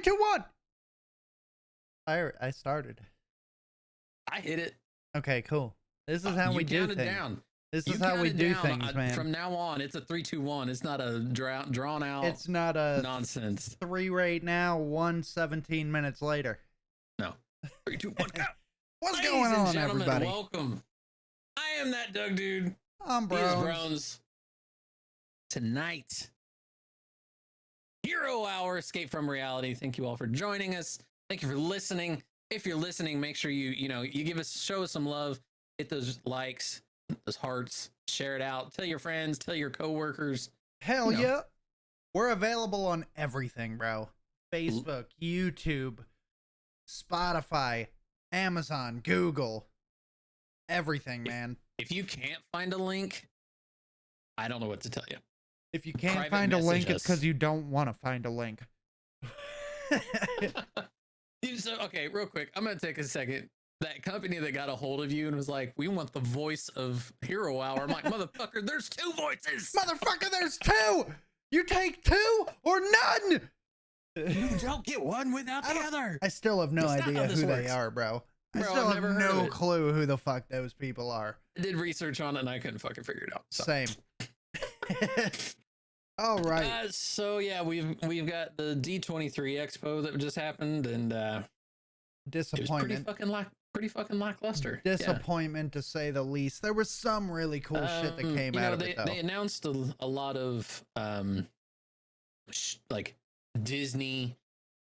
2, 1. I started. I hit it. Okay, cool. This is how we do things. Down. This is how we do things, man. From now on, it's a 3, 2, 1. It's not a drawn out. It's not a nonsense. 3 right now. 1 17 minutes later. No. 3, 2, 1. What's going on, everybody? Welcome. I am that Doug dude. I'm Brones. Brones. Tonight, Hero Hour, Escape from Reality. Thank you all for joining us. Thank you for listening. If you're listening, make sure you show us some love. Hit those likes, those hearts, share it out. Tell your friends, tell your coworkers. Hell yeah. We're available on everything, bro. Facebook, YouTube, Spotify, Amazon, Google, everything, man. If you can't find a link, I don't know what to tell you. If you can't find a link, it's because you don't want to find a link. So, okay, real quick, I'm going to take a second. That company that got a hold of you and was like, we want the voice of Hero Hour. I'm like, motherfucker, there's 2 voices. Motherfucker, there's 2. You take 2 or none. You don't get one without the other. I still have no idea who they are, bro. I still have no clue who the fuck those people are. I did research on it and I couldn't fucking figure it out. So. Same. All right. So yeah, we've got the D23 Expo that just happened, and disappointment. It was pretty fucking lackluster. Disappointment to say the least. There was some really cool shit that came out of it, though. They announced a lot of like Disney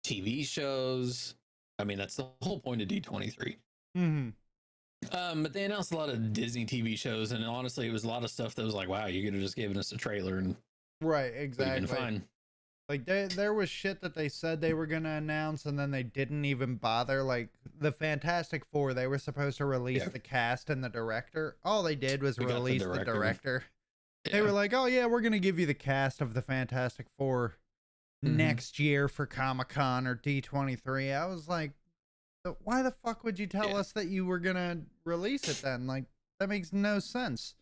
TV shows. I mean, that's the whole point of D23. Mm-hmm. But they announced a lot of Disney TV shows, and honestly, it was a lot of stuff that was like, wow, you could have just given us a trailer and right, exactly. Fine. Like there was shit that they said they were gonna announce, and then they didn't even bother. Like the Fantastic Four, they were supposed to release the cast and the director. All they did was release the director. Yeah. They were like, "Oh yeah, we're gonna give you the cast of the Fantastic Four next year for Comic-Con or D23." I was like, why the fuck would you tell us that you were gonna release it then? Like, that makes no sense.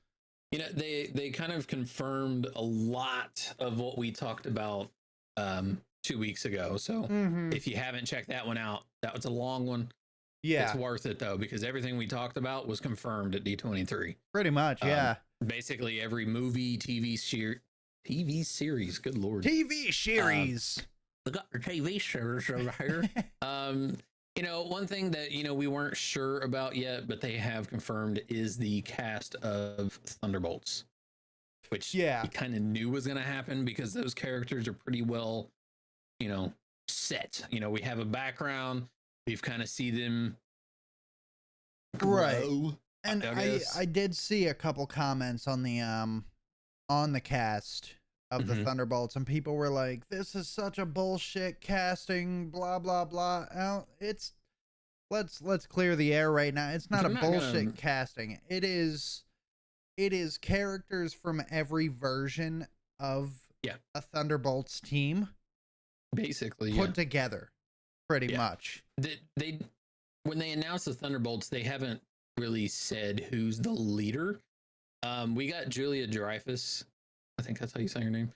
You know, they kind of confirmed a lot of what we talked about 2 weeks ago. So if you haven't checked that one out, that was a long one. Yeah, it's worth it though, because everything we talked about was confirmed at D23. Pretty much, yeah. Basically every movie, TV series. Good lord, TV series. We got the TV series over here. You know, one thing that, we weren't sure about yet, but they have confirmed is the cast of Thunderbolts, which you kind of knew was going to happen because those characters are pretty well, set. We have a background. We've kind of see them grow, right. And I did see a couple comments on the cast of the Thunderbolts, and people were like, this is such a bullshit casting, blah blah blah. Let's clear the air right now. It's not a bullshit casting. It is characters from every version of a Thunderbolts team basically put together pretty much. When they announced the Thunderbolts, they haven't really said who's the leader. We got Julia Dreyfus, I think that's how you say her name,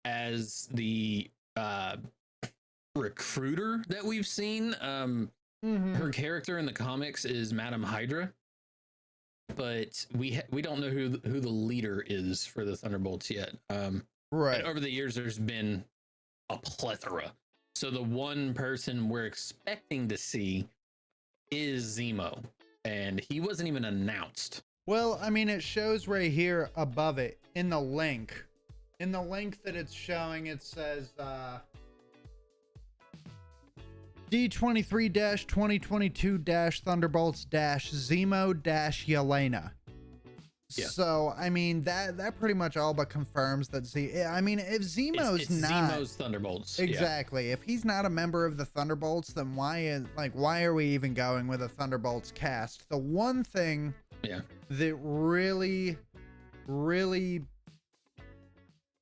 as the recruiter that we've seen. Her character in the comics is Madam Hydra, but we don't know who the leader is for the Thunderbolts yet. Right. Over the years, there's been a plethora. So the one person we're expecting to see is Zemo, and he wasn't even announced. Well, I mean, it shows right here above it in the link. In the link that it's showing, it says D23-2022-Thunderbolts-Zemo-Yelena. Yeah. So, I mean, that pretty much all but confirms that I mean, if Zemo's it's not Zemo's Thunderbolts. Exactly. Yeah. If he's not a member of the Thunderbolts, then why are we even going with a Thunderbolts cast? The one thing that really, really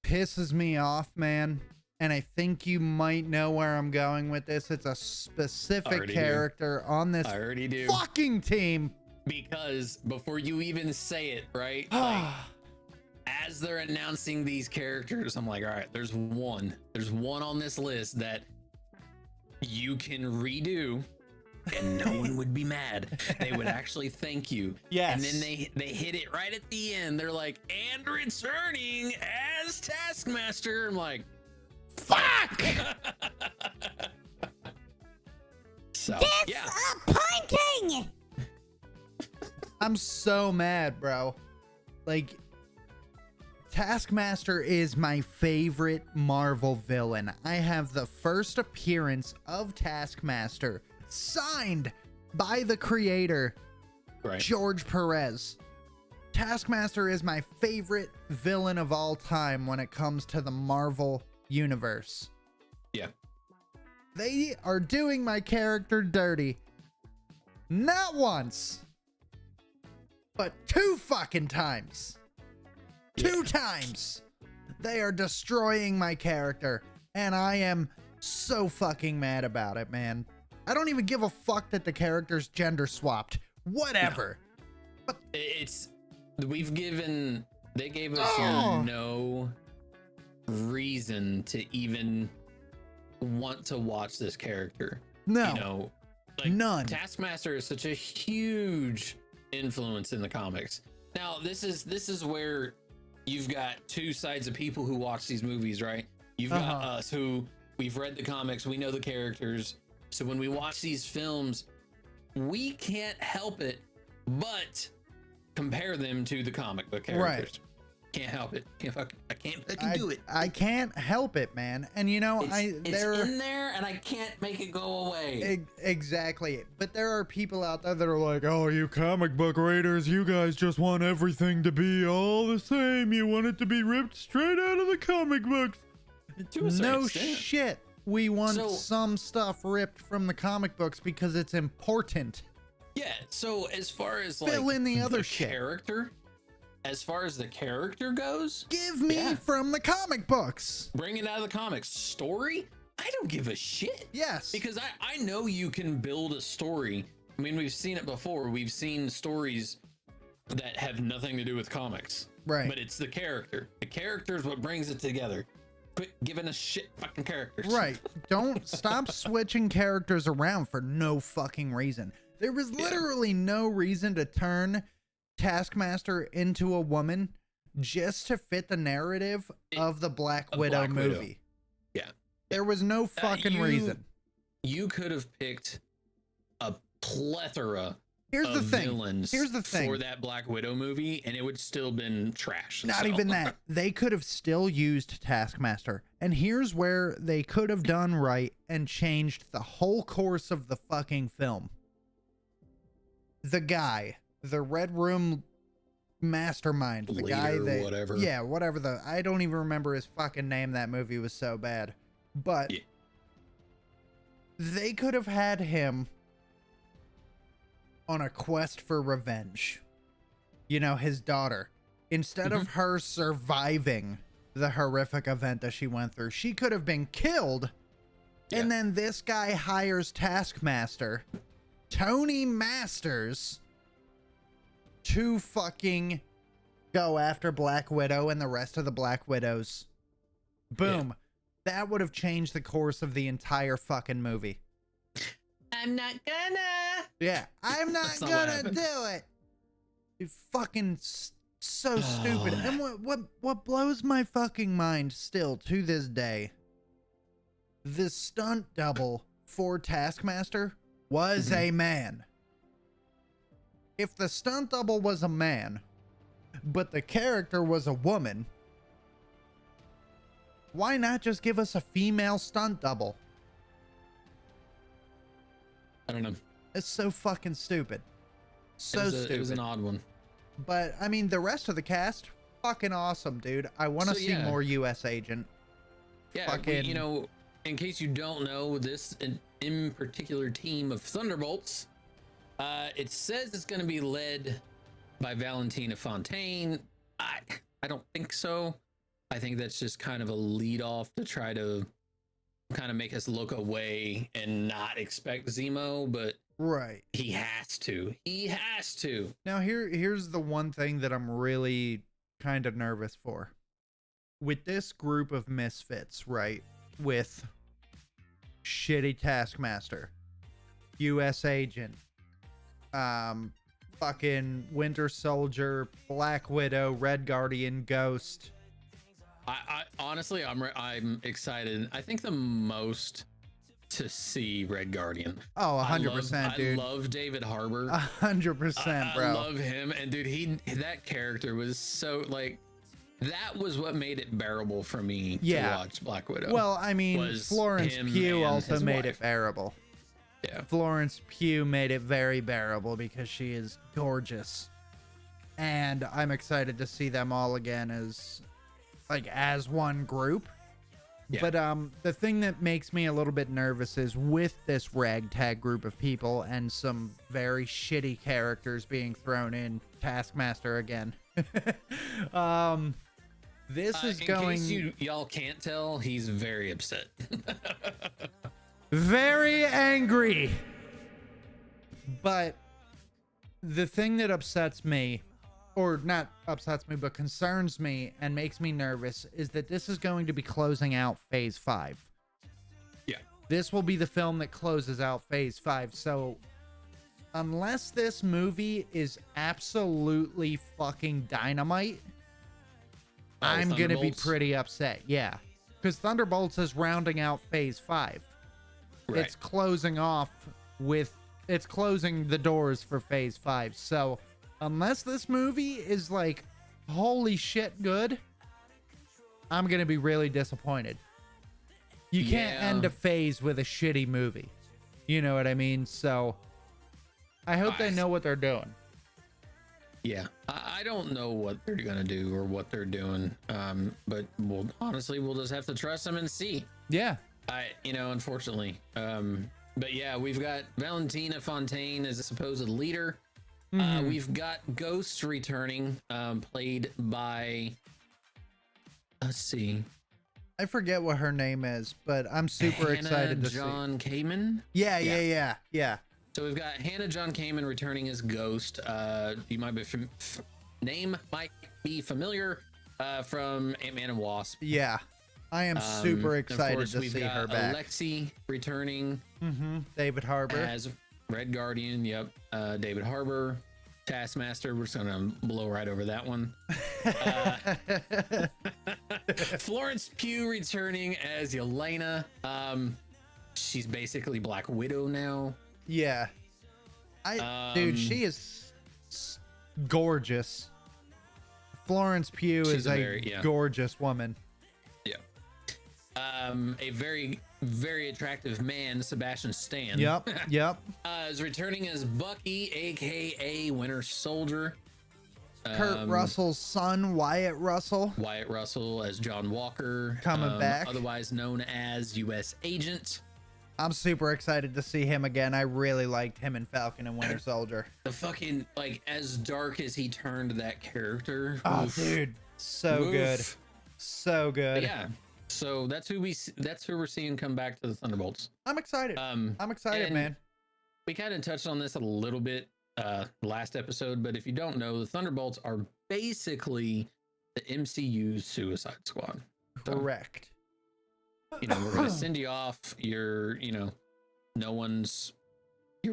pisses me off, man, and I think you might know where I'm going with this. It's a specific character on this fucking team. Because before you even say it, right? Like, as they're announcing these characters, I'm like, all right, there's one on this list that you can redo and no one would be mad. They would actually thank you. Yes. And then they hit it right at the end. They're like, and returning as Taskmaster. I'm like, fuck. So, Disappointing. I'm so mad, bro. Like, Taskmaster is my favorite Marvel villain. I have the first appearance of Taskmaster signed by the creator, right. George Perez. Taskmaster is my favorite villain of all time when it comes to the Marvel universe. Yeah. They are doing my character dirty. Not once, but 2 fucking times. 2 times. They are destroying my character, and I am so fucking mad about it, man. I don't even give a fuck that the character's gender swapped. Whatever. No. They gave us no reason to even want to watch this character. No. You know, like, none. Taskmaster is such a huge influence in the comics. Now, this is where you've got 2 sides of people who watch these movies, right? You've got us who we've read the comics, we know the characters. So when we watch these films, we can't help it but compare them to the comic book characters. Right. Can't help it. I can't do it. I can't help it, man. And you know, it's in there and I can't make it go away. Exactly. But there are people out there that are like, oh, you comic book readers, you guys just want everything to be all the same. You want it to be ripped straight out of the comic books. No shit. We want some stuff ripped from the comic books because it's important. Yeah. So as far as fill in the other shit. As far as the character goes, give me from the comic books. Bring it out of the comics. Story, I don't give a shit. Yes. Because I know you can build a story. I mean, we've seen it before. We've seen stories that have nothing to do with comics. Right. But it's the character. The character is what brings it together. Quit giving us shit fucking characters. Right. Don't stop switching characters around for no fucking reason. There was literally no reason to turn Taskmaster into a woman just to fit the narrative of the Black Widow movie. Yeah. There was no fucking reason. You could have picked a plethora of villains Here's the thing. For that Black Widow movie, and it would still been trash. Not even that. They could have still used Taskmaster. And here's where they could have done right and changed the whole course of the fucking film. The guy, the Red Room mastermind, the leader, guy that whatever. I don't even remember his fucking name. That movie was so bad. But they could have had him on a quest for revenge. You know, his daughter. Instead of her surviving the horrific event that she went through, she could have been killed. Yeah. And then this guy hires Taskmaster, Tony Masters, to fucking go after Black Widow and the rest of the Black Widows. Boom. Yeah. That would have changed the course of the entire fucking movie. I'm not gonna. Yeah, I'm not gonna do it. You fucking so stupid. And what blows my fucking mind still to this day, the stunt double for Taskmaster was a man. If the stunt double was a man, but the character was a woman, why not just give us a female stunt double? I don't know. It's so fucking stupid. So stupid. It was an odd one. But, I mean, the rest of the cast, fucking awesome, dude. I want to see more U.S. Agent. Yeah, you know, in case you don't know, this in particular team of Thunderbolts, it says it's going to be led by Valentina Fontaine. I don't think so. I think that's just kind of a lead off to try to kind of make us look away and not expect Zemo, but he has to. Now here's the one thing that I'm really kind of nervous for. With this group of misfits, right? With shitty Taskmaster, U.S. Agent, fucking Winter Soldier, Black Widow, Red Guardian, Ghost. I honestly, I'm excited. I think the most to see Red Guardian. Oh, 100%, dude. I love David Harbour. 100%, bro. I love him, and dude, that character was so like. That was what made it bearable for me to watch Black Widow. Well, I mean, Florence Pugh also made it bearable. Yeah. Florence Pugh made it very bearable because she is gorgeous. And I'm excited to see them all again as one group. Yeah. But the thing that makes me a little bit nervous is with this ragtag group of people and some very shitty characters being thrown in, Taskmaster again. This is going. In case y'all can't tell, he's very upset. Very angry. But the thing that upsets me, or not upsets me, but concerns me and makes me nervous, is that this is going to be closing out Phase 5. Yeah. This will be the film that closes out Phase 5. So unless this movie is absolutely fucking dynamite, I'm going to be pretty upset. Yeah. Because Thunderbolts is rounding out Phase 5. Right. It's closing the doors for Phase 5. So unless this movie is like, holy shit good, I'm going to be really disappointed. You can't end a phase with a shitty movie. You know what I mean? So I hope they know what they're doing. Yeah, I don't know what they're gonna do or what they're doing, but we'll just have to trust them and see. Yeah, unfortunately, but yeah, we've got Valentina Fontaine as a supposed leader. We've got Ghost returning, played by, let's see, I forget what her name is, but I'm super excited to see. John Kamen. Yeah. So we've got Hannah John Kamen returning as Ghost. You might be name might be familiar from Ant-Man and Wasp. Yeah, I am super excited to see her back. Alexi returning. David Harbour as Red Guardian. Yep. David Harbour, Taskmaster. We're just gonna blow right over that one. Florence Pugh returning as Yelena. She's basically Black Widow now. Yeah, dude, she is gorgeous. Florence Pugh is a gorgeous woman. Yeah. A very, very attractive man, Sebastian Stan. Yep. Is returning as Bucky, aka Winter Soldier. Kurt Russell's son, Wyatt Russell. Wyatt Russell as John Walker, coming back, otherwise known as U.S. Agent. I'm super excited to see him again. I really liked him in Falcon and Winter Soldier. The fucking, as dark as he turned that character. Oh, dude. So good. So good. But yeah. So that's who we're seeing come back to the Thunderbolts. I'm excited. I'm excited, man. We kind of touched on this a little bit last episode, but if you don't know, the Thunderbolts are basically the MCU's Suicide Squad. Correct. We're gonna send you off. You're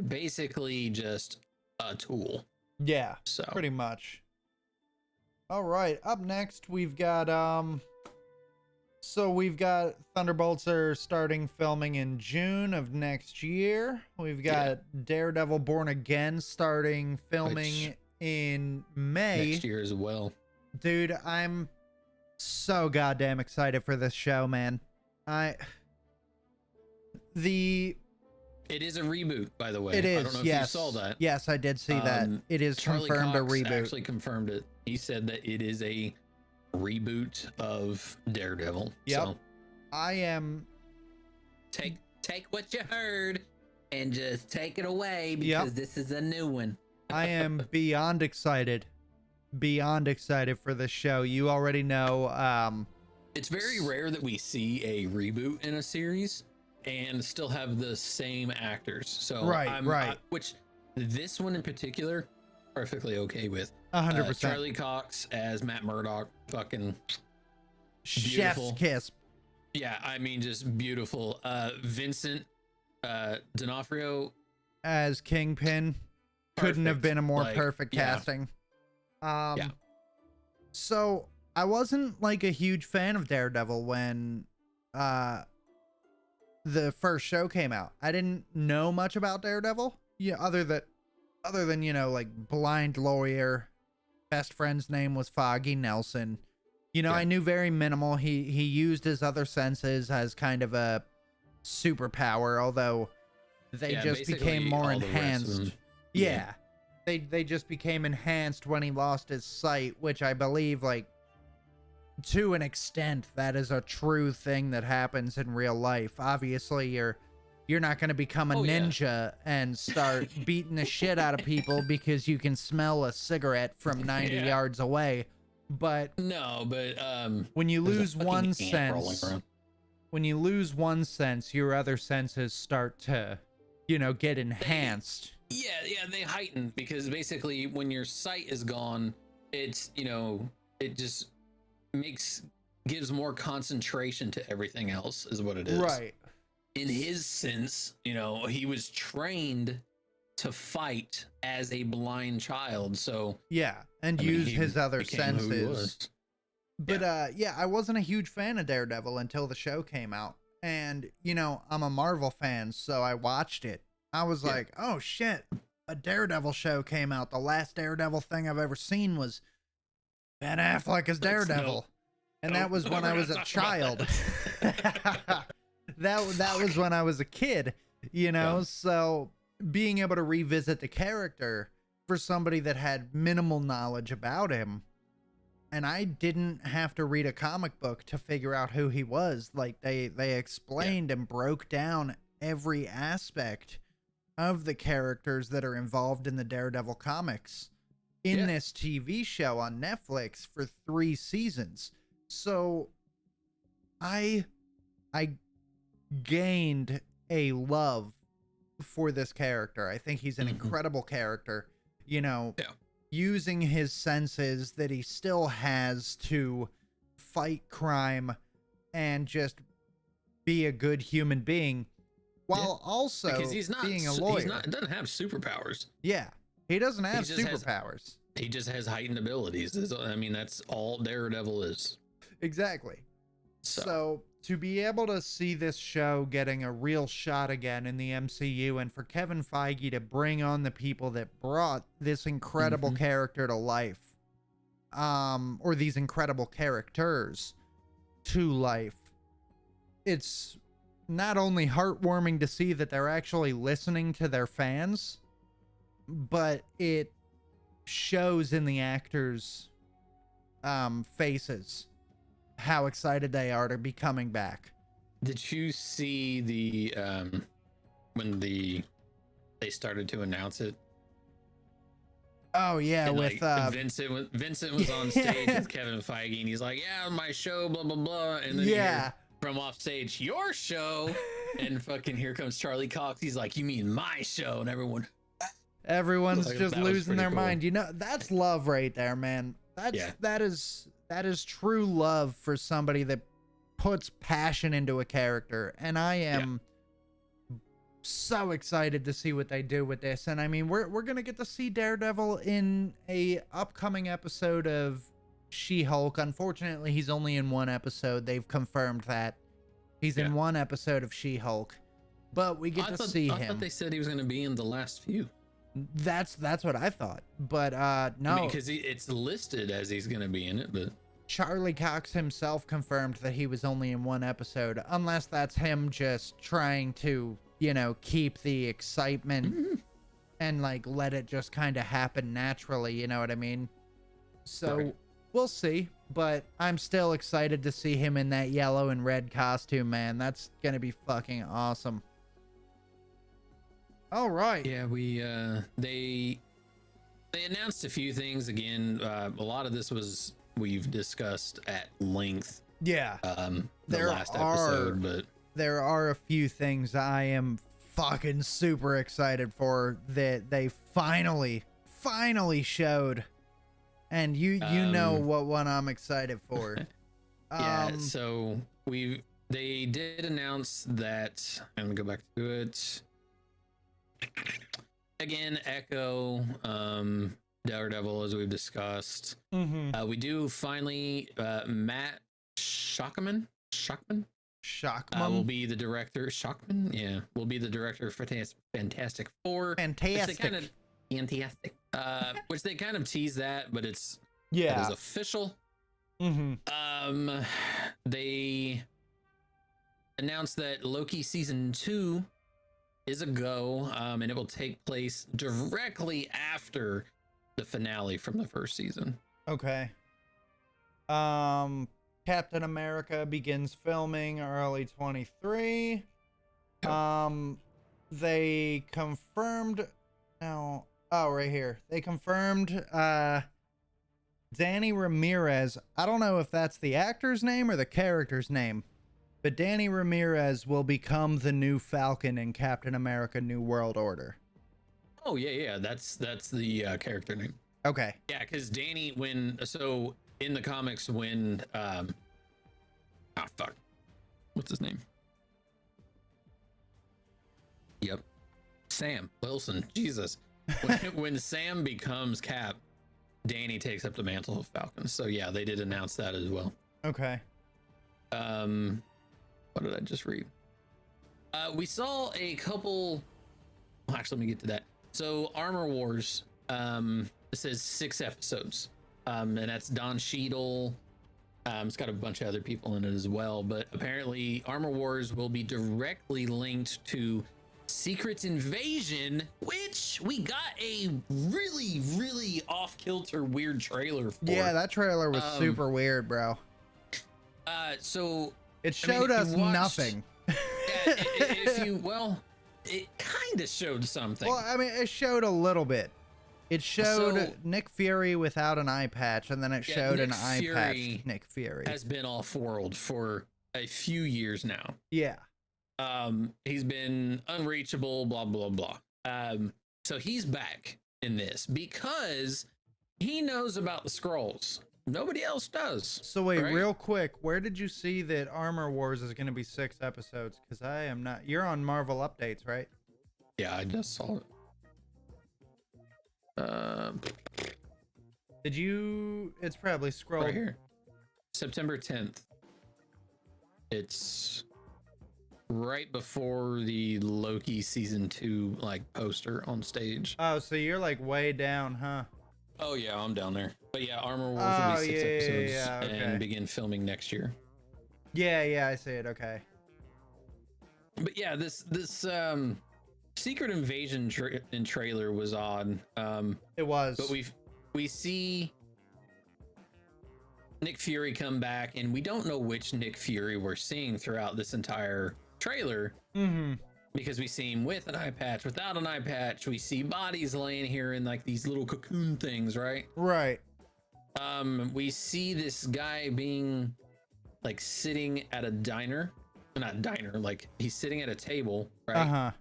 basically just a tool. Yeah, so pretty much. All right, up next we've got Thunderbolts are starting filming in June of next year. We've got Daredevil Born Again starting filming in May next year as well. Dude, I'm so goddamn excited for this show, man. It is a reboot, by the way. It is. I don't know if you saw that. Yes, I did see that. It is Charlie confirmed Cox a reboot. Actually confirmed it. He said that it is a reboot of Daredevil. Yep. So I am. Take what you heard and just take it away because this is a new one. I am beyond excited for this show. You already know. It's very rare that we see a reboot in a series and still have the same actors. So right. Which this one in particular, perfectly okay with. 100%. Charlie Cox as Matt Murdock, fucking chef's beautiful. kiss. Yeah, I mean, just beautiful. Vincent D'Onofrio as Kingpin couldn't have perfect. been a more Like, perfect yeah. casting. Yeah. So I wasn't like a huge fan of Daredevil when the first show came out. I didn't know much about Daredevil. Yeah, other than, you know, like blind lawyer, best friend's name was Foggy Nelson. You know, Yeah. I knew very minimal. He used his other senses as kind of a superpower, although they Yeah, just basically became more all the rest of enhanced. them. Yeah. They just became enhanced when he lost his sight, which I believe, like, to an extent, that is a true thing that happens in real life. Obviously, you're not going to become a ninja and start beating the shit out of people because you can smell a cigarette from 90 yards away. But no, but when you lose one sense, your other senses start to, you know, get enhanced. Yeah, they heighten because basically when your sight is gone, it's, you know, it just gives more concentration to everything else is what it is. Right. In his sense, you know, he was trained to fight as a blind child, so yeah, and use his other senses. But I wasn't a huge fan of Daredevil until the show came out. And, you know, I'm a Marvel fan, so I watched it. I was like, oh shit, a Daredevil show came out. The last Daredevil thing I've ever seen was Ben Affleck as Daredevil. And that was when I was a child. that was when I was a kid, you know? So being able to revisit the character for somebody that had minimal knowledge about him, and I didn't have to read a comic book to figure out who he was. Like they explained and broke down every aspect of the characters that are involved in the Daredevil comics in this TV show on Netflix for 3 seasons. So I gained a love for this character. I think he's an incredible character, you know, using his senses that he still has to fight crime and just be a good human being while also because he's not being a lawyer. He doesn't have superpowers. Yeah, he doesn't have superpowers. He just has heightened abilities. I mean, that's all Daredevil is. Exactly. So to be able to see this show getting a real shot again in the MCU, and for Kevin Feige to bring on the people that brought this incredible character to life, or these incredible characters to life, it's not only heartwarming to see that they're actually listening to their fans, but it shows in the actors' faces how excited they are to be coming back. Did you see the when they started to announce it? Oh yeah, and, with like, Vincent was on stage with Kevin Feige, and he's like, "Yeah, my show, blah blah blah," and then you hear from off stage, "Your show," and fucking here comes Charlie Cox. He's like, "You mean my show?" And everyone's like, just losing their mind. You know, that's love right there, man. That is true love for somebody that puts passion into a character. And I am so excited to see what they do with this. And I mean, we're going to get to see Daredevil in a upcoming episode of She-Hulk. Unfortunately, he's only in 1 episode. They've confirmed that he's in 1 episode of She-Hulk, but we get to see him. I thought they said he was going to be in the last few. That's what I thought, but no, because it's listed as he's gonna be in it. But Charlie Cox himself confirmed that he was only in 1 episode, unless that's him just trying to, you know, keep the excitement and like let it just kind of happen naturally. You know what I mean? So we'll see, but I'm still excited to see him in that yellow and red costume, man. That's gonna be fucking awesome. All right. Yeah, we they announced a few things again. A lot of this we've discussed at length. Yeah. The last episode, but there are a few things I am fucking super excited for that they finally showed. And you know what one I'm excited for. yeah, so they did announce that. I'm gonna go back to it again. Echo, Daredevil, as we've discussed. We do finally Matt Shockman will be the director. Shockman, yeah, will be the director of Fantastic Four. Fantastic. Fantastic. Which they kind of tease that, but it is official. They announced that Loki season 2 is a go, and it will take place directly after the finale from the first season. Okay. Captain America begins filming early 23. They confirmed now. Oh, right here. They confirmed Danny Ramirez. I don't know if that's the actor's name or the character's name, but Danny Ramirez will become the new Falcon in Captain America: New World Order. Oh yeah, that's the character name. Okay. Yeah, because Danny, in the comics, when what's his name? Yep, Sam Wilson. Jesus. When Sam becomes Cap, Danny takes up the mantle of Falcon. So yeah, they did announce that as well. Okay. What did I just read? We saw a couple. Well, actually, let me get to that. So Armor Wars. It says 6 episodes. And that's Don Cheadle. It's got a bunch of other people in it as well. But apparently, Armor Wars will be directly linked to Secret Invasion, which we got a really, really off-kilter weird trailer for. Yeah, that trailer was super weird, bro. So it showed us nothing. It kind of showed something. Well, I mean, it showed a little bit. It showed Nick Fury without an eye patch, and then it showed an eye patch Nick Fury. Has been off-world for a few years now. Yeah. He's been unreachable, blah blah blah. So he's back in this because he knows about the Skrulls. Nobody else does. So wait, real quick, where did you see that Armor Wars is going to be 6 episodes? Because I am not. You're on Marvel Updates, right? Yeah, I just saw it. Did you? It's probably Skrull right here. September 10th. It's right before the Loki season 2 poster on stage. Oh, so you're way down, huh? Oh yeah, I'm down there. But yeah, Armor Wars will be 6 episodes and begin filming next year. Yeah, I see it. Okay. But yeah, this Secret Invasion trailer was odd. It was. But we see Nick Fury come back, and we don't know which Nick Fury we're seeing throughout this entire trailer. Because we see him with an eye patch, without an eye patch. We see bodies laying here in these little cocoon things, right? Right. We see this guy being sitting at a diner, not diner, he's sitting at a table, right?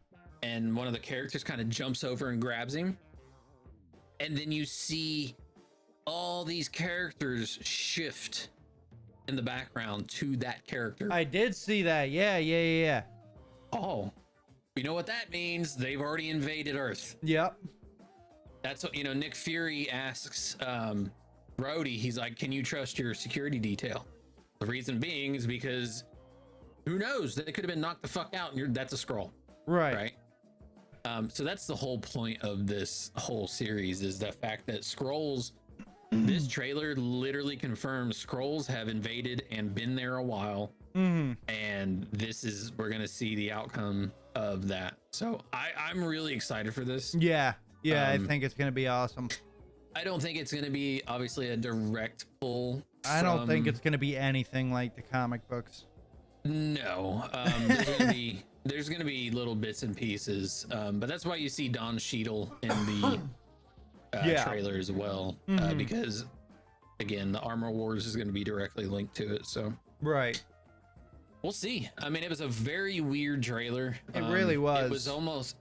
And one of the characters kind of jumps over and grabs him. And then you see all these characters shift in the background to that character. I did see that. Yeah. Oh, you know what that means? They've already invaded Earth. Yep. That's what, Nick Fury asks Rhodey, he's like, can you trust your security detail? The reason being is because who knows? They could have been knocked the fuck out, and that's a Skrull. Right. So that's the whole point of this whole series, is the fact that Skrulls, this trailer literally confirms Skrulls have invaded and been there a while. And we're going to see the outcome of that. So I'm really excited for this. Yeah, I think it's going to be awesome. I don't think it's going to be obviously a direct pull. I don't think it's going to be anything like the comic books. No, there's going to be little bits and pieces, but that's why you see Don Cheadle in the trailer as well, because again, the Armor Wars is going to be directly linked to it. So we'll see. I mean, it was a very weird trailer. It really was. It was almost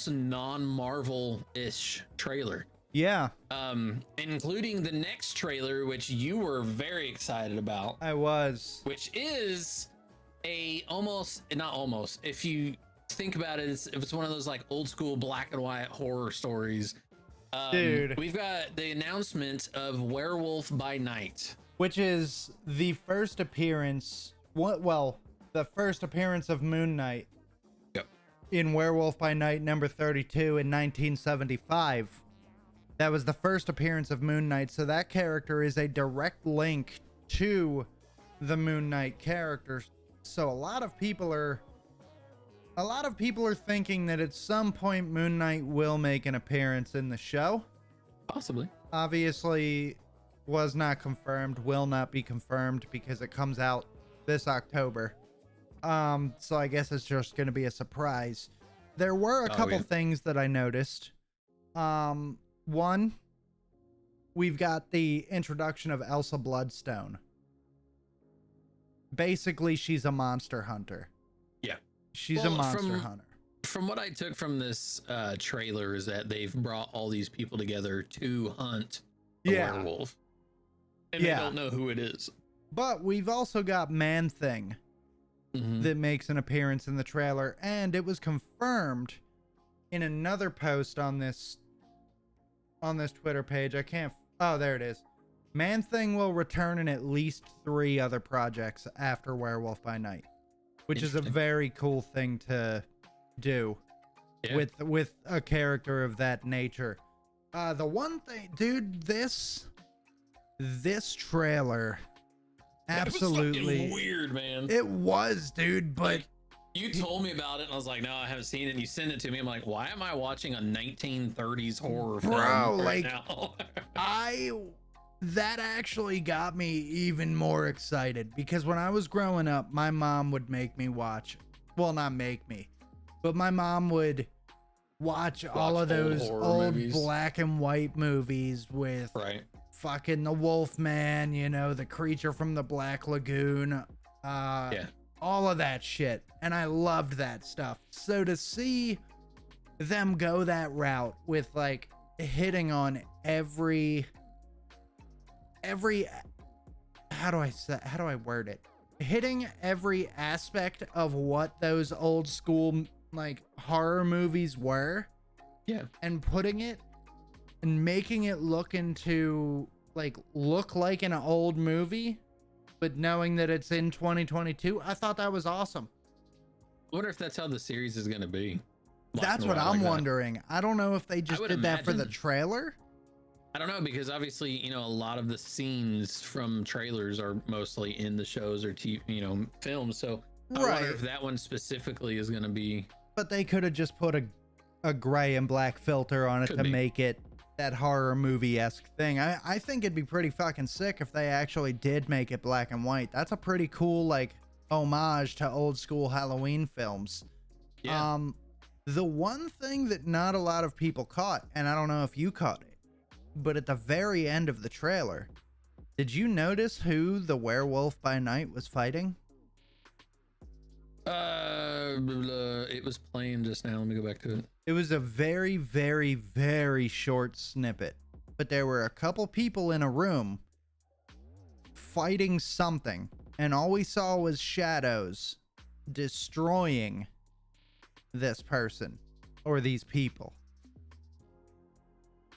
a non-Marvel-ish trailer. Yeah. Including the next trailer, which you were very excited about. I was. Which is not almost. If you think about it, if it's one of those like old school black and white horror stories. Dude, we've got the announcement of Werewolf by Night, which is the first appearance. The first appearance of Moon Knight. Yep. In Werewolf by Night number 32 in 1975. That was the first appearance of Moon Knight, so that character is a direct link to the Moon Knight character. So a lot of people are thinking that at some point Moon Knight will make an appearance in the show. Possibly. Obviously was not confirmed, will not be confirmed because it comes out this October. So I guess it's just going to be a surprise. There were a couple things that I noticed. One, we've got the introduction of Elsa Bloodstone. Basically, she's a monster hunter. Yeah. She's a monster hunter. From what I took from this trailer is that they've brought all these people together to hunt a werewolf. And they don't know who it is. But we've also got Man-Thing that makes an appearance in the trailer. And it was confirmed in another post on this Twitter page. Oh, there it is. Man-Thing will return in at least 3 other projects after Werewolf by Night, which is a very cool thing to do with a character of that nature. The one thing, dude, this trailer absolutely it was weird, man. It was, dude, but like, you told me about it and I was like, no, I haven't seen it. And you sent it to me. I'm like, why am I watching a 1930s horror film right now? That actually got me even more excited because when I was growing up, my mom would make me watch. Well, not make me, but my mom would watch all of those old movies. Black and white movies with fucking the Wolfman, the creature from the Black Lagoon, all of that shit. And I loved that stuff. So to see them go that route with like hitting on every how do I word it? Hitting every aspect of what those old school like horror movies were. Yeah. And putting it and making it look like an old movie, but knowing that it's in 2022, I thought that was awesome. I wonder if that's how the series is going to be. That's what I'm wondering. I don't know if they just did that for the trailer. I don't know, because obviously, a lot of the scenes from trailers are mostly in the shows or TV, films. So I wonder if that one specifically is going to be. But they could have just put a gray and black filter on it to make it that horror movie-esque thing. I think it'd be pretty fucking sick if they actually did make it black and white. That's a pretty cool like homage to old school Halloween films. Yeah. The one thing that not a lot of people caught, and I don't know if you caught it, but at the very end of the trailer, did you notice who the Werewolf by Night was fighting? It was playing just now. Let me go back to it. It was a very, very, very short snippet, but there were a couple people in a room fighting something, and all we saw was shadows destroying this person or these people.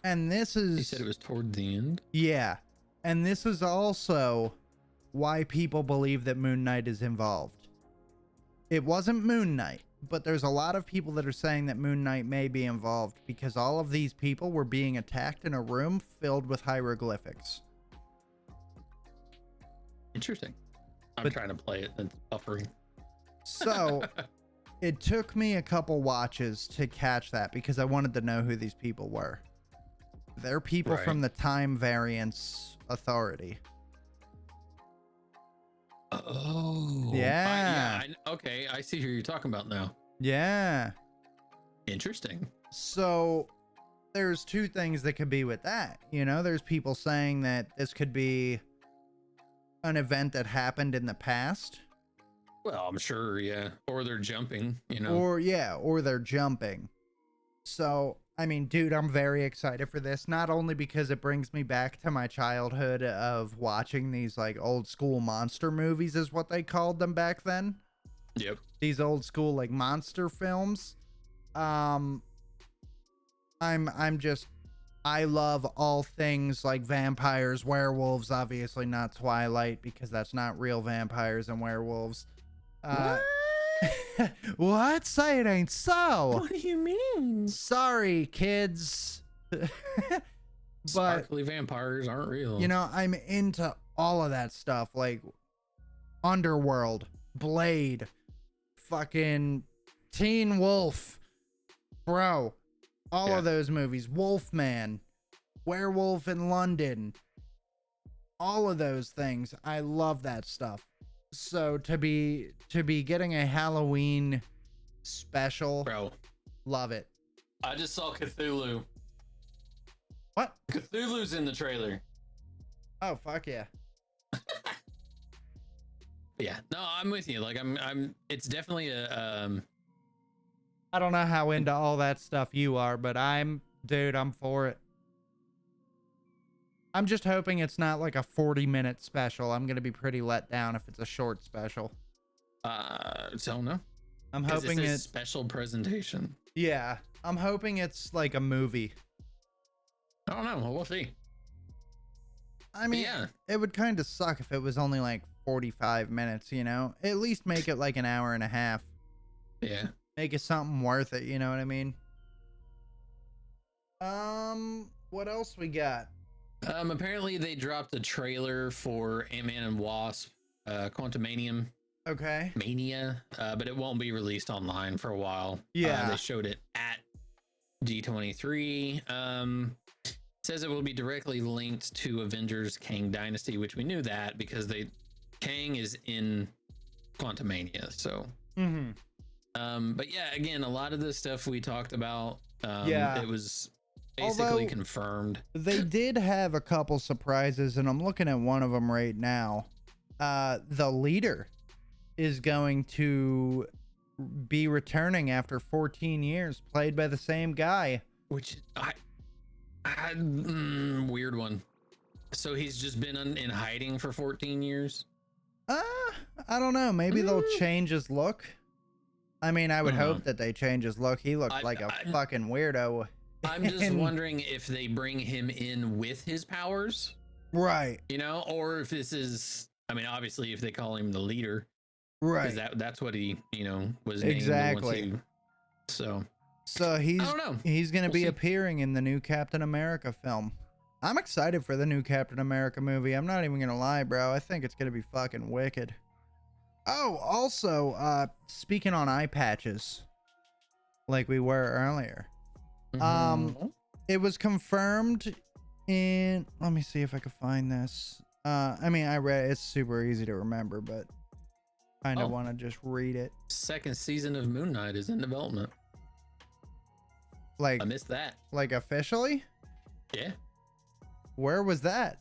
And this is... You said it was toward the end? Yeah. And this is also why people believe that Moon Knight is involved. It wasn't Moon Knight, but there's a lot of people that are saying that Moon Knight may be involved because all of these people were being attacked in a room filled with hieroglyphics. Interesting. I'm trying to play it and it's buffering. So it took me a couple watches to catch that because I wanted to know who these people were. They're people from the Time Variance Authority. Oh. Yeah. Okay, I see who you're talking about now. Yeah. Interesting. So there's two things that could be with that. There's people saying that this could be an event that happened in the past. Well, I'm sure, yeah. Or they're jumping, Or they're jumping. So, I mean, dude, I'm very excited for this. Not only because it brings me back to my childhood of watching these like old school monster movies is what they called them back then. Yep. These old school like monster films. I'm just, I love all things like vampires, werewolves, obviously not Twilight because that's not real vampires and werewolves. What? What? Say it ain't so. What do you mean? Sorry, kids. But Sparkly vampires aren't real. you know, I'm into all of that stuff, like Underworld, Blade, fucking Teen Wolf, bro. All of those movies, Wolfman, Werewolf in London, all of those things. I love that stuff. So to be getting a Halloween special, bro, love it. I just saw Cthulhu. What? Cthulhu's in the trailer. Oh, fuck yeah. Yeah, no, I'm with you. Like, I'm. It's definitely a. I don't know how into all that stuff you are, but dude, I'm for it. I'm just hoping it's not like a 40-minute special. I'm gonna be pretty let down if it's a short special. Don't know. I'm hoping it's a it's special presentation. Yeah, I'm hoping it's like a movie. I don't know. Well, we'll see. I mean, yeah, it would kind of suck if it was only like 45 minutes, you know? At least make it like an hour and a half. Yeah. Make it something worth it, you know what I mean? What else we got? Apparently they dropped a trailer for Ant-Man and Wasp, Quantumanium. Okay. Mania, but it won't be released online for a while. Yeah. They showed it at D23. Says it will be directly linked to Avengers Kang Dynasty, which we knew that because Kang is in Quantumania. So, but yeah, again, a lot of the stuff we talked about, it was basically confirmed. They did have a couple surprises, and I'm looking at one of them right now. The leader is going to be returning after 14 years, played by the same guy. Which weird one. So he's just been in hiding for 14 years? I don't know. Maybe they'll change his look. I mean, I would hope that they change his look. He looked like a fucking weirdo. I'm just wondering if they bring him in with his powers. Right. You know, or if this is, I mean, obviously if they call him the leader. Right. That's what he, was named. Exactly. So he's, I don't know. He's going to be appearing in the new Captain America film. I'm excited for the new Captain America movie. I'm not even going to lie, bro. I think it's going to be fucking wicked. Oh, also, speaking on eye patches, like we were earlier, it was confirmed in, let me see if I can find this. I mean, I read it's super easy to remember, but kind of want to just read it. Second season of Moon Knight is in development. Like, I missed that. Like officially? Yeah. Where was that?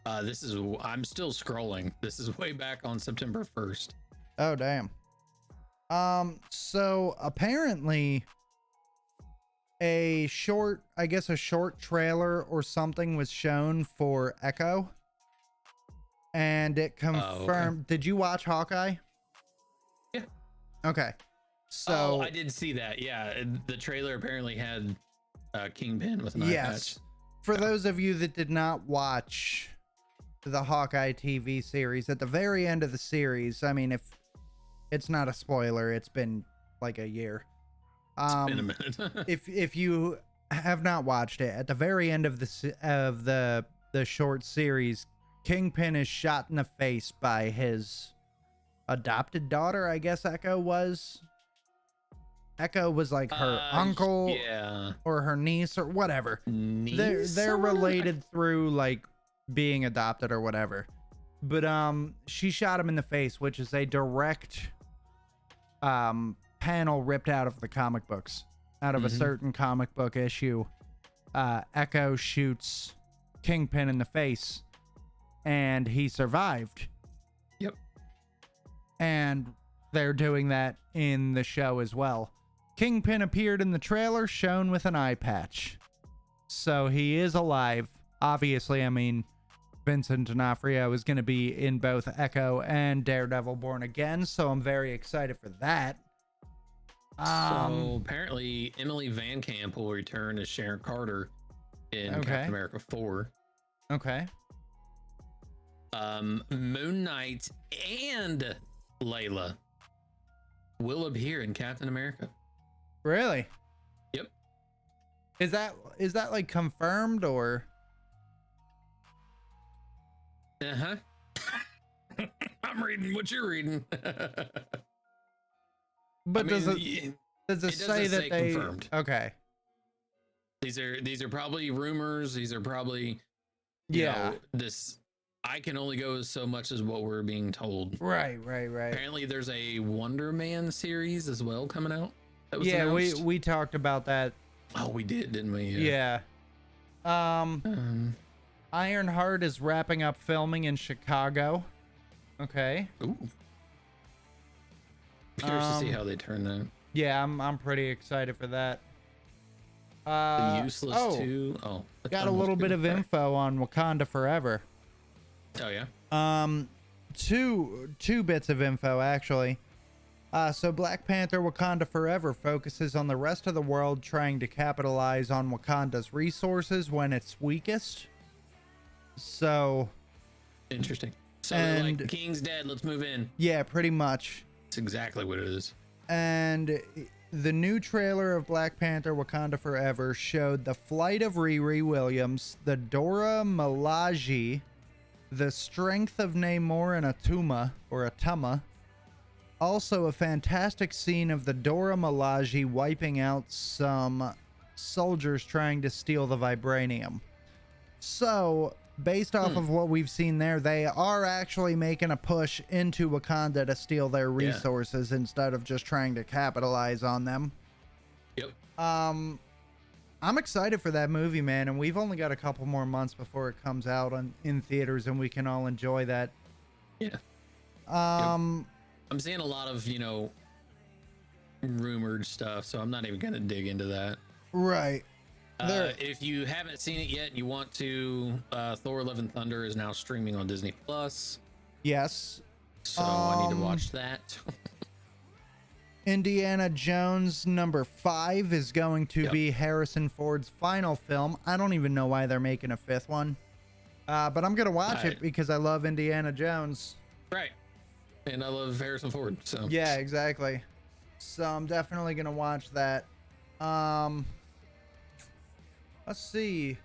I'm still scrolling. This is way back on September 1st. Oh, damn. So apparently a short trailer or something was shown for Echo. And it confirmed. Okay. Did you watch Hawkeye? Yeah. Okay. So I did see that. Yeah. The trailer apparently had Kingpin with an eye patch. For those of you that did not watch the Hawkeye TV series, at the very end of the series, I mean, if it's not a spoiler, it's been like a year. It's been a minute. if you have not watched it, at the very end of the short series, Kingpin is shot in the face by his adopted daughter, I guess Echo was. Echo was like her uncle or her niece or whatever. They're related through like being adopted or whatever. But she shot him in the face, which is a direct panel ripped out of the comic books. Out of a certain comic book issue. Echo shoots Kingpin in the face and he survived. Yep. And they're doing that in the show as well. Kingpin appeared in the trailer, shown with an eye patch. So he is alive. Obviously, I mean, Vincent D'Onofrio is going to be in both Echo and Daredevil Born Again, so I'm very excited for that. So apparently Emily Van Camp will return as Sharon Carter in Captain America 4. Okay. Moon Knight and Layla will appear in Captain America. Really? Yep. Is that like confirmed or? Uh-huh. I'm reading what you're reading. But does it say that they confirmed? Okay. These are probably rumors. These are probably you know, this. I can only go so much as what we're being told. Right. Apparently, there's a Wonder Man series as well coming out. That was yeah, announced. we talked about that. Oh, we did, didn't we? Yeah. Ironheart is wrapping up filming in Chicago. Okay. Ooh. Curious to see how they turn that. Yeah, I'm pretty excited for that. The Useless 2. Oh, got a little bit of info on Wakanda Forever. Oh yeah. Two bits of info actually. So Black Panther Wakanda Forever focuses on the rest of the world trying to capitalize on Wakanda's resources when it's weakest. So interesting. So they're like, King's dead, let's move in. Yeah, pretty much. That's exactly what it is. And the new trailer of Black Panther Wakanda Forever showed the flight of Riri Williams, the Dora Milaje, the strength of Namor and Atuma. Also a fantastic scene of the Dora Milaje wiping out some soldiers trying to steal the vibranium. So, based off of what we've seen there, they are actually making a push into Wakanda to steal their resources instead of just trying to capitalize on them. Yep. I'm excited for that movie, man, and we've only got a couple more months before it comes out in theaters, and we can all enjoy that. Yeah. Yep. I'm seeing a lot of, rumored stuff, so I'm not even going to dig into that. Right. If you haven't seen it yet and you want to, Thor: Love and Thunder is now streaming on Disney Plus. Yes. So I need to watch that. Indiana Jones number 5 is going to be Harrison Ford's final film. I don't even know why they're making a 5th one. But I'm going to watch it because I love Indiana Jones. Right. And I love Harrison Ford. So yeah, exactly. So I'm definitely going to watch that. Let's see.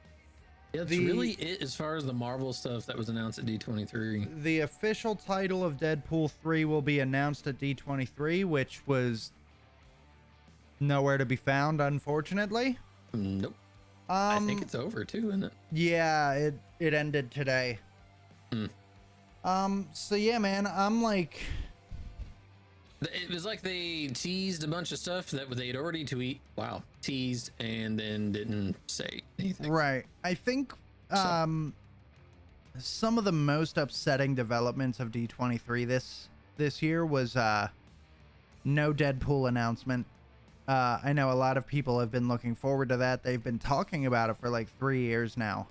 Yeah, that's really it as far as the Marvel stuff that was announced at D23. The official title of Deadpool 3 will be announced at D23, which was nowhere to be found, unfortunately. Nope. I think it's over too, isn't it? Yeah, it ended today. So yeah, man, I'm like... It was like they teased a bunch of stuff that they'd already teased and then didn't say anything. Right. I think some of the most upsetting developments of D23 this year was no Deadpool announcement. I know a lot of people have been looking forward to that. They've been talking about it for like 3 years now.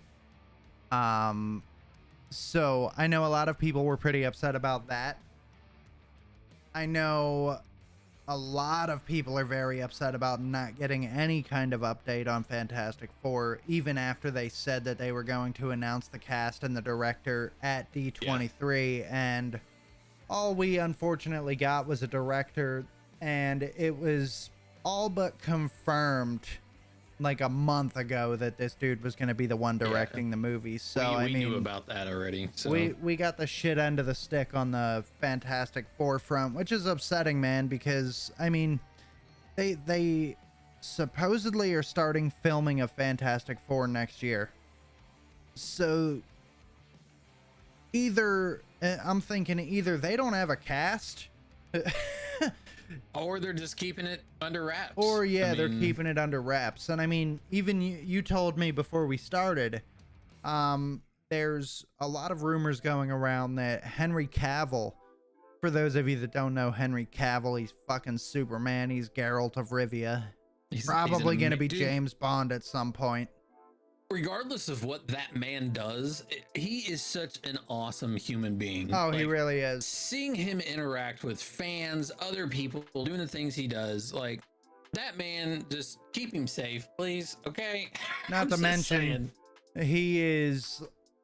So I know a lot of people were pretty upset about that. I know a lot of people are very upset about not getting any kind of update on Fantastic Four, even after they said that they were going to announce the cast and the director at D23. And all we unfortunately got was a director, and it was all but confirmed like a month ago that this dude was going to be the one directing the movie. So we knew about that already. So we got the shit end of the stick on the Fantastic Four front, which is upsetting, man, because I mean, they supposedly are starting filming of Fantastic Four next year. So I'm thinking either they don't have a cast or they're just keeping it under wraps. Or they're keeping it under wraps. And I mean, even you told me before we started, there's a lot of rumors going around that Henry Cavill, for those of you that don't know Henry Cavill, he's fucking Superman. He's Geralt of Rivia. He's probably going to be James Bond at some point. regardless of what that man does, he is such an awesome human being. Oh, he really is. Seeing him interact with fans, other people, doing the things he does, like that man, just keep him safe, please. Okay. Not to mention, he is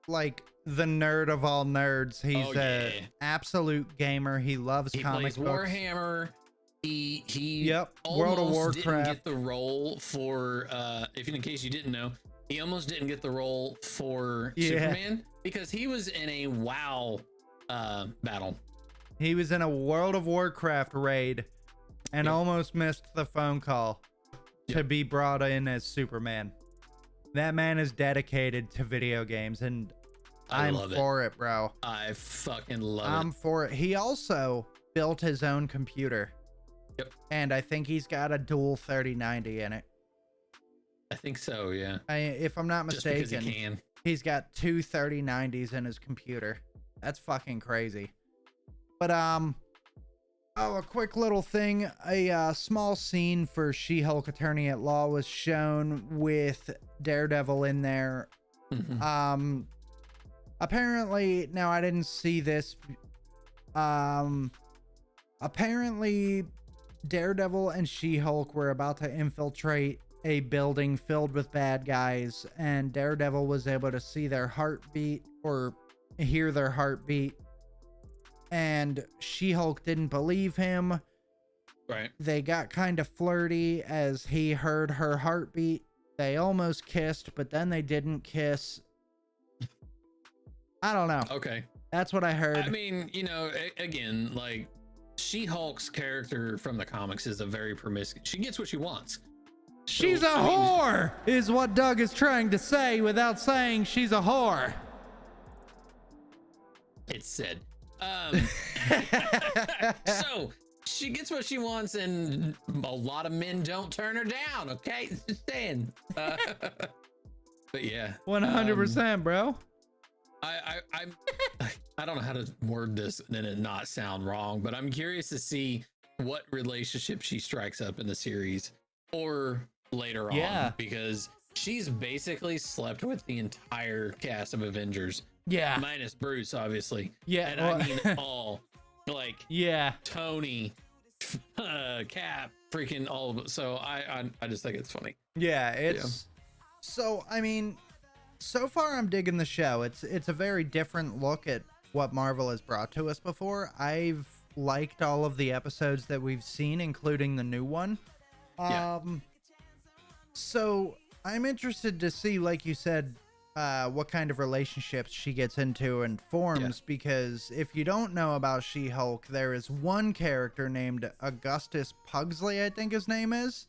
like the nerd of all nerds. He's an absolute gamer. He loves comic books. Warhammer. He yep, World of Warcraft. Didn't get the role for if in case you didn't know, he almost didn't get the role for Superman because he was in a WoW battle. He was in a World of Warcraft raid and almost missed the phone call to be brought in as Superman. That man is dedicated to video games, and I'm for it, bro. I fucking love it. I'm for it. He also built his own computer. Yep. And I think he's got a dual 3090 in it. I think so, yeah. If I'm not mistaken, just because he can. He's got two 3090s in his computer. That's fucking crazy. But a quick little thing. A small scene for She-Hulk Attorney at Law was shown with Daredevil in there. Apparently, now I didn't see this. Apparently Daredevil and She-Hulk were about to infiltrate a building filled with bad guys, and Daredevil was able to see their heartbeat or hear their heartbeat, and She-Hulk didn't believe him. Right. They got kind of flirty as he heard her heartbeat. They almost kissed, but then they didn't kiss. I don't know. Okay. That's what I heard. I mean, you know, again, like She-Hulk's character from the comics is a very promiscuous. She gets what she wants. She's a whore, is what Doug is trying to say without saying she's a whore. It's said. So she gets what she wants, and a lot of men don't turn her down. Okay, just saying. But yeah, 100%, bro. I don't know how to word this and it not sound wrong, but I'm curious to see what relationship she strikes up in the series or later on, because she's basically slept with the entire cast of Avengers. Yeah. Minus Bruce, obviously. Yeah. And I mean all, like, Tony, Cap, freaking all of it. So I just think it's funny. Yeah, it's so, I mean, so far I'm digging the show. It's a very different look at what Marvel has brought to us before. I've liked all of the episodes that we've seen, including the new one. So I'm interested to see, like you said, what kind of relationships she gets into and forms, because if you don't know about She-Hulk, there is one character named Augustus Pugsley, I think his name is.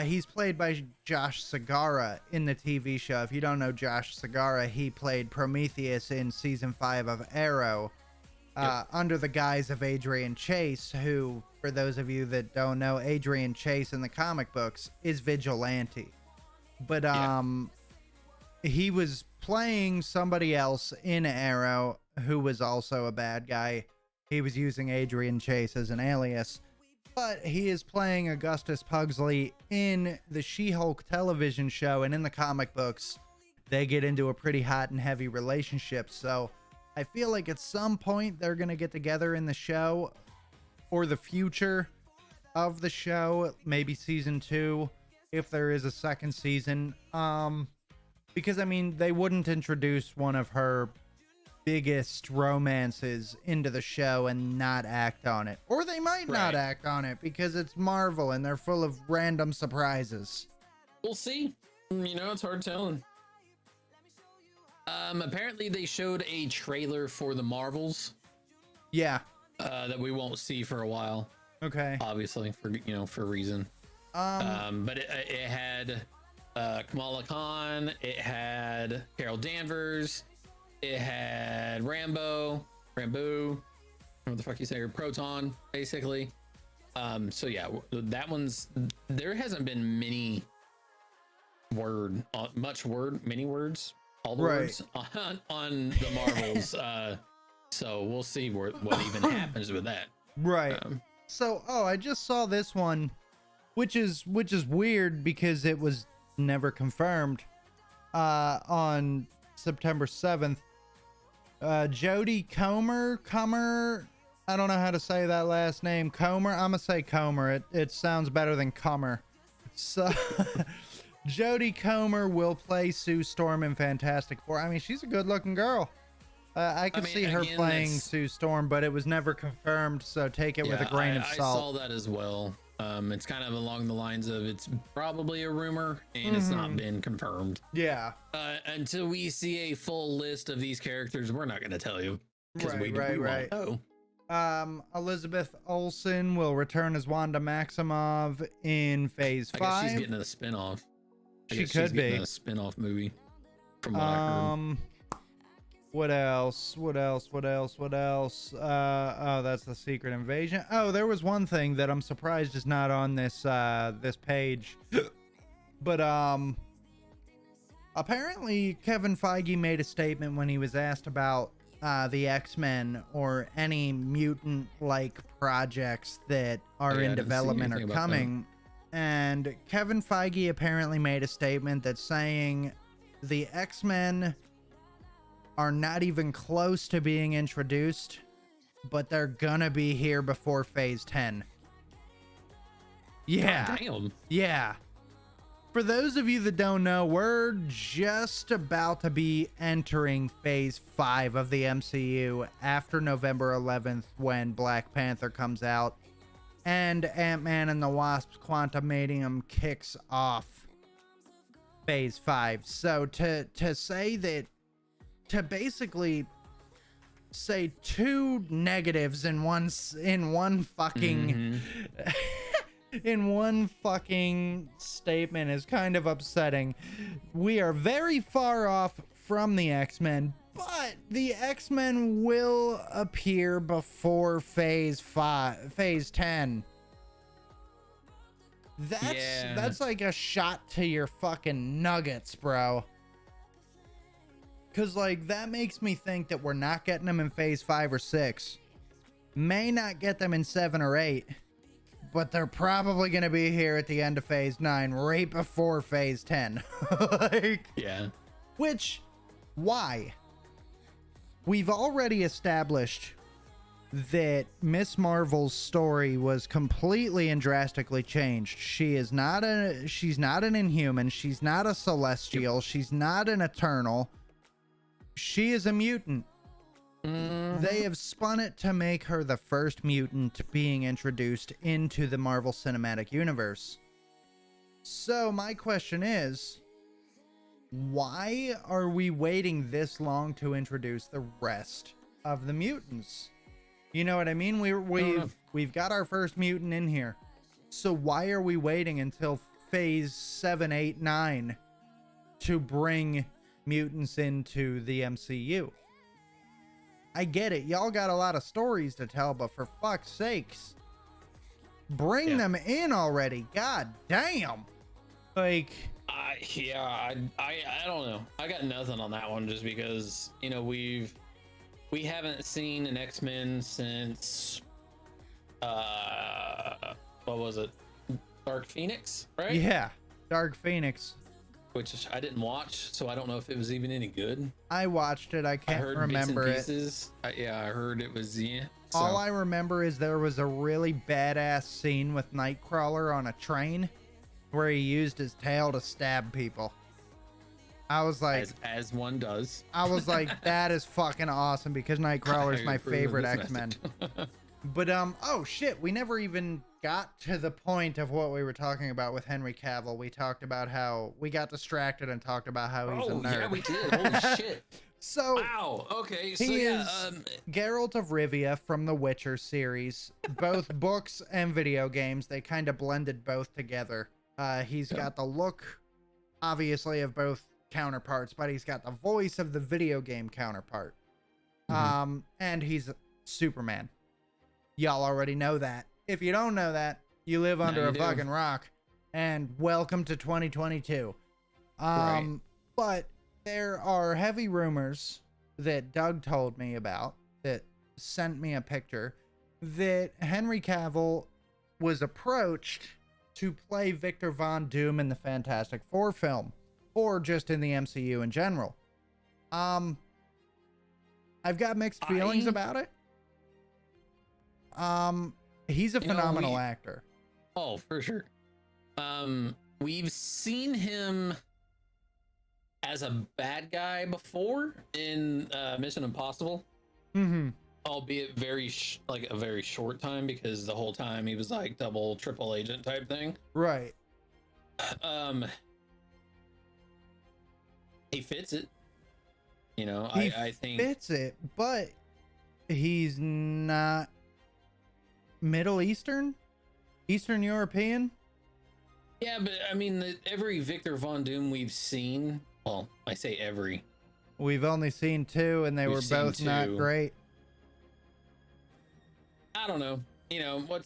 He's played by Josh Segarra in the TV show. If you don't know Josh Segarra, he played Prometheus in season 5 of Arrow, under the guise of Adrian Chase, who, for those of you that don't know, Adrian Chase in the comic books is Vigilante. But he was playing somebody else in Arrow who was also a bad guy. He was using Adrian Chase as an alias. But he is playing Augustus Pugsley in the She-Hulk television show, and in the comic books, they get into a pretty hot and heavy relationship. So I feel like at some point they're going to get together in the show, or the future of the show, maybe season 2, if there is a second season. Because, I mean, they wouldn't introduce one of her biggest romances into the show and not act on it. Or they might not act on it because it's Marvel and they're full of random surprises. We'll see. You know, it's hard telling. Apparently they showed a trailer for the Marvels. Yeah. That we won't see for a while. Okay. Obviously, for a reason. But it had Kamala Khan, it had Carol Danvers, it had Rambo, what the fuck you say, or Proton, basically. So yeah, that one's, there hasn't been many words, all the words on the Marvels. So we'll see what even happens with that. Right. So, I just saw this one, which is weird because it was never confirmed. on September 7th. Jodie Comer, I don't know how to say that last name. Comer, I'm gonna say Comer. It sounds better than Comer. So Jodie Comer will play Sue Storm in Fantastic Four. I mean, she's a good-looking girl. I could see her playing Sue Storm, but it was never confirmed, so take it with a grain of salt. I saw that as well. It's kind of along the lines of it's probably a rumor, and it's not been confirmed. Yeah. Until we see a full list of these characters, we're not going to tell you. Right. Won't know. Elizabeth Olsen will return as Wanda Maximoff in Phase 5. I guess she's getting a spinoff. She could be a spinoff movie. From what I heard. What else? Oh, that's the Secret Invasion. Oh, there was one thing that I'm surprised is not on this this page. But apparently Kevin Feige made a statement when he was asked about the X-Men or any mutant-like projects that are in development or coming. And Kevin Feige apparently made a statement that's saying the X-Men are not even close to being introduced, but they're gonna be here before Phase 10. Yeah. Damn. Yeah. For those of you that don't know, we're just about to be entering Phase 5 of the MCU after November 11th when Black Panther comes out and Ant-Man and the Wasp's Quantumanium kicks off Phase 5. So to say that, to basically say two negatives in one fucking in one fucking statement is kind of upsetting. We are very far off from the X-Men, but the X-Men will appear before Phase 10. That's like a shot to your fucking nuggets, bro. Because, like, that makes me think that we're not getting them in Phase 5 or 6. May not get them in 7 or 8. But they're probably going to be here at the end of Phase 9, right before Phase 10. Which, why? We've already established that Miss Marvel's story was completely and drastically changed. She's not an Inhuman. She's not a Celestial. She's not an Eternal. She is a mutant. They have spun it to make her the first mutant being introduced into the Marvel Cinematic Universe. So my question is, why are we waiting this long to introduce the rest of the mutants? You know what I mean? We've got our first mutant in here. So why are we waiting until Phase 7, 8, 9 to bring mutants into the MCU? I get it. Y'all got a lot of stories to tell, but for fuck's sakes, bring them in already. God damn. Like, I don't know. I got nothing on that one just because, you know, we haven't seen an X-Men since what was it? Dark Phoenix, right? Yeah, Dark Phoenix. Which I didn't watch, so I don't know if it was even any good. I watched it. I can't remember it. I heard it was, So. All I remember is there was a really badass scene with Nightcrawler on a train where he used his tail to stab people. I was like, as one does. I was like, that is fucking awesome because Nightcrawler is my favorite X-Men. But oh shit, we never even got to the point of what we were talking about with Henry Cavill. We talked about how we got distracted and talked about how he's a nerd. Yeah, we did. Holy shit. So wow. Okay. So he is Geralt of Rivia from the Witcher series, both books and video games. They kind of blended both together. He's got the look, obviously, of both counterparts, but he's got the voice of the video game counterpart. And he's Superman. Y'all already know that. If you don't know that, you live under a fucking rock. And welcome to 2022. Right. But there are heavy rumors that Doug told me about, that sent me a picture, that Henry Cavill was approached to play Victor Von Doom in the Fantastic Four film. or just in the MCU in general. I've got mixed feelings about it. He's a phenomenal actor. Oh, for sure. We've seen him as a bad guy before in Mission Impossible. Mm-hmm. Albeit like a very short time, because the whole time he was like double, triple agent type thing. Right. He fits it. You know, He I think fits it, but he's not Middle Eastern, Eastern European. Yeah, but I mean, every Victor Von Doom we've seen, well, I say every. We've only seen 2, and they were both not great. I don't know. You know, what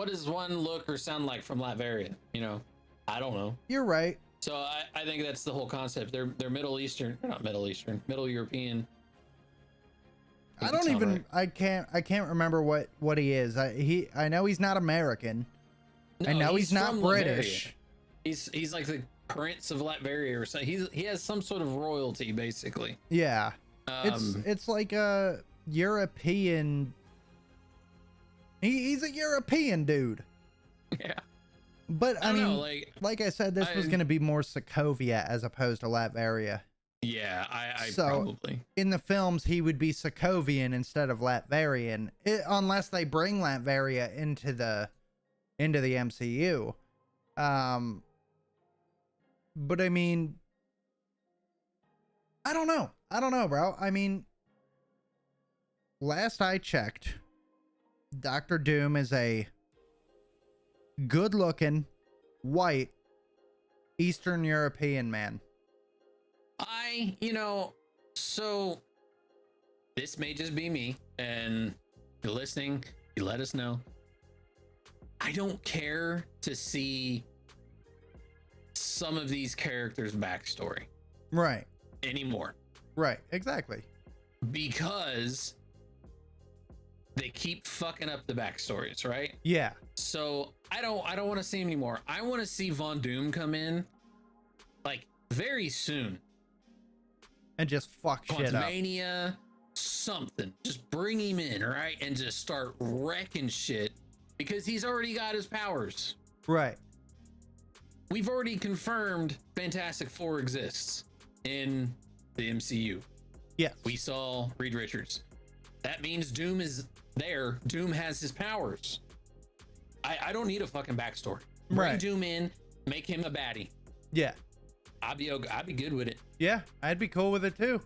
does one look or sound like from Latveria? You know, I don't know. You're right. So I think that's the whole concept. They're Middle Eastern, not Middle Eastern, Middle European. I don't even. Right. I can't remember what he is. I know he's not American. No, I know he's not British. Latveria. He's like the Prince of Latveria or something. He has some sort of royalty, basically. Yeah. It's like a European. He's a European dude. Yeah. But I mean, know, like I said, this was going to be more Sokovia as opposed to Latveria. Yeah, I so probably. In the films, he would be Sokovian instead of Latverian, unless they bring Latveria into the MCU. But I mean, I don't know, bro. I mean, last I checked, Dr. Doom is a good-looking, white, Eastern European man. So this may just be me, and you're listening, you let us know. I don't care to see some of these characters' backstory. Right. Anymore. Right, exactly. Because they keep fucking up the backstories, right? Yeah. So I don't want to see him anymore. I want to see Von Doom come in like very soon. And just fuck shit up. Quantumania, something. Just bring him in, right? And just start wrecking shit, because he's already got his powers. Right. We've already confirmed Fantastic Four exists in the MCU. Yes. We saw Reed Richards. That means Doom is there. Doom has his powers. I don't need a fucking backstory. Bring Right. Doom in, make him a baddie. Yeah. I'd be good with it. Yeah, I'd be cool with it too.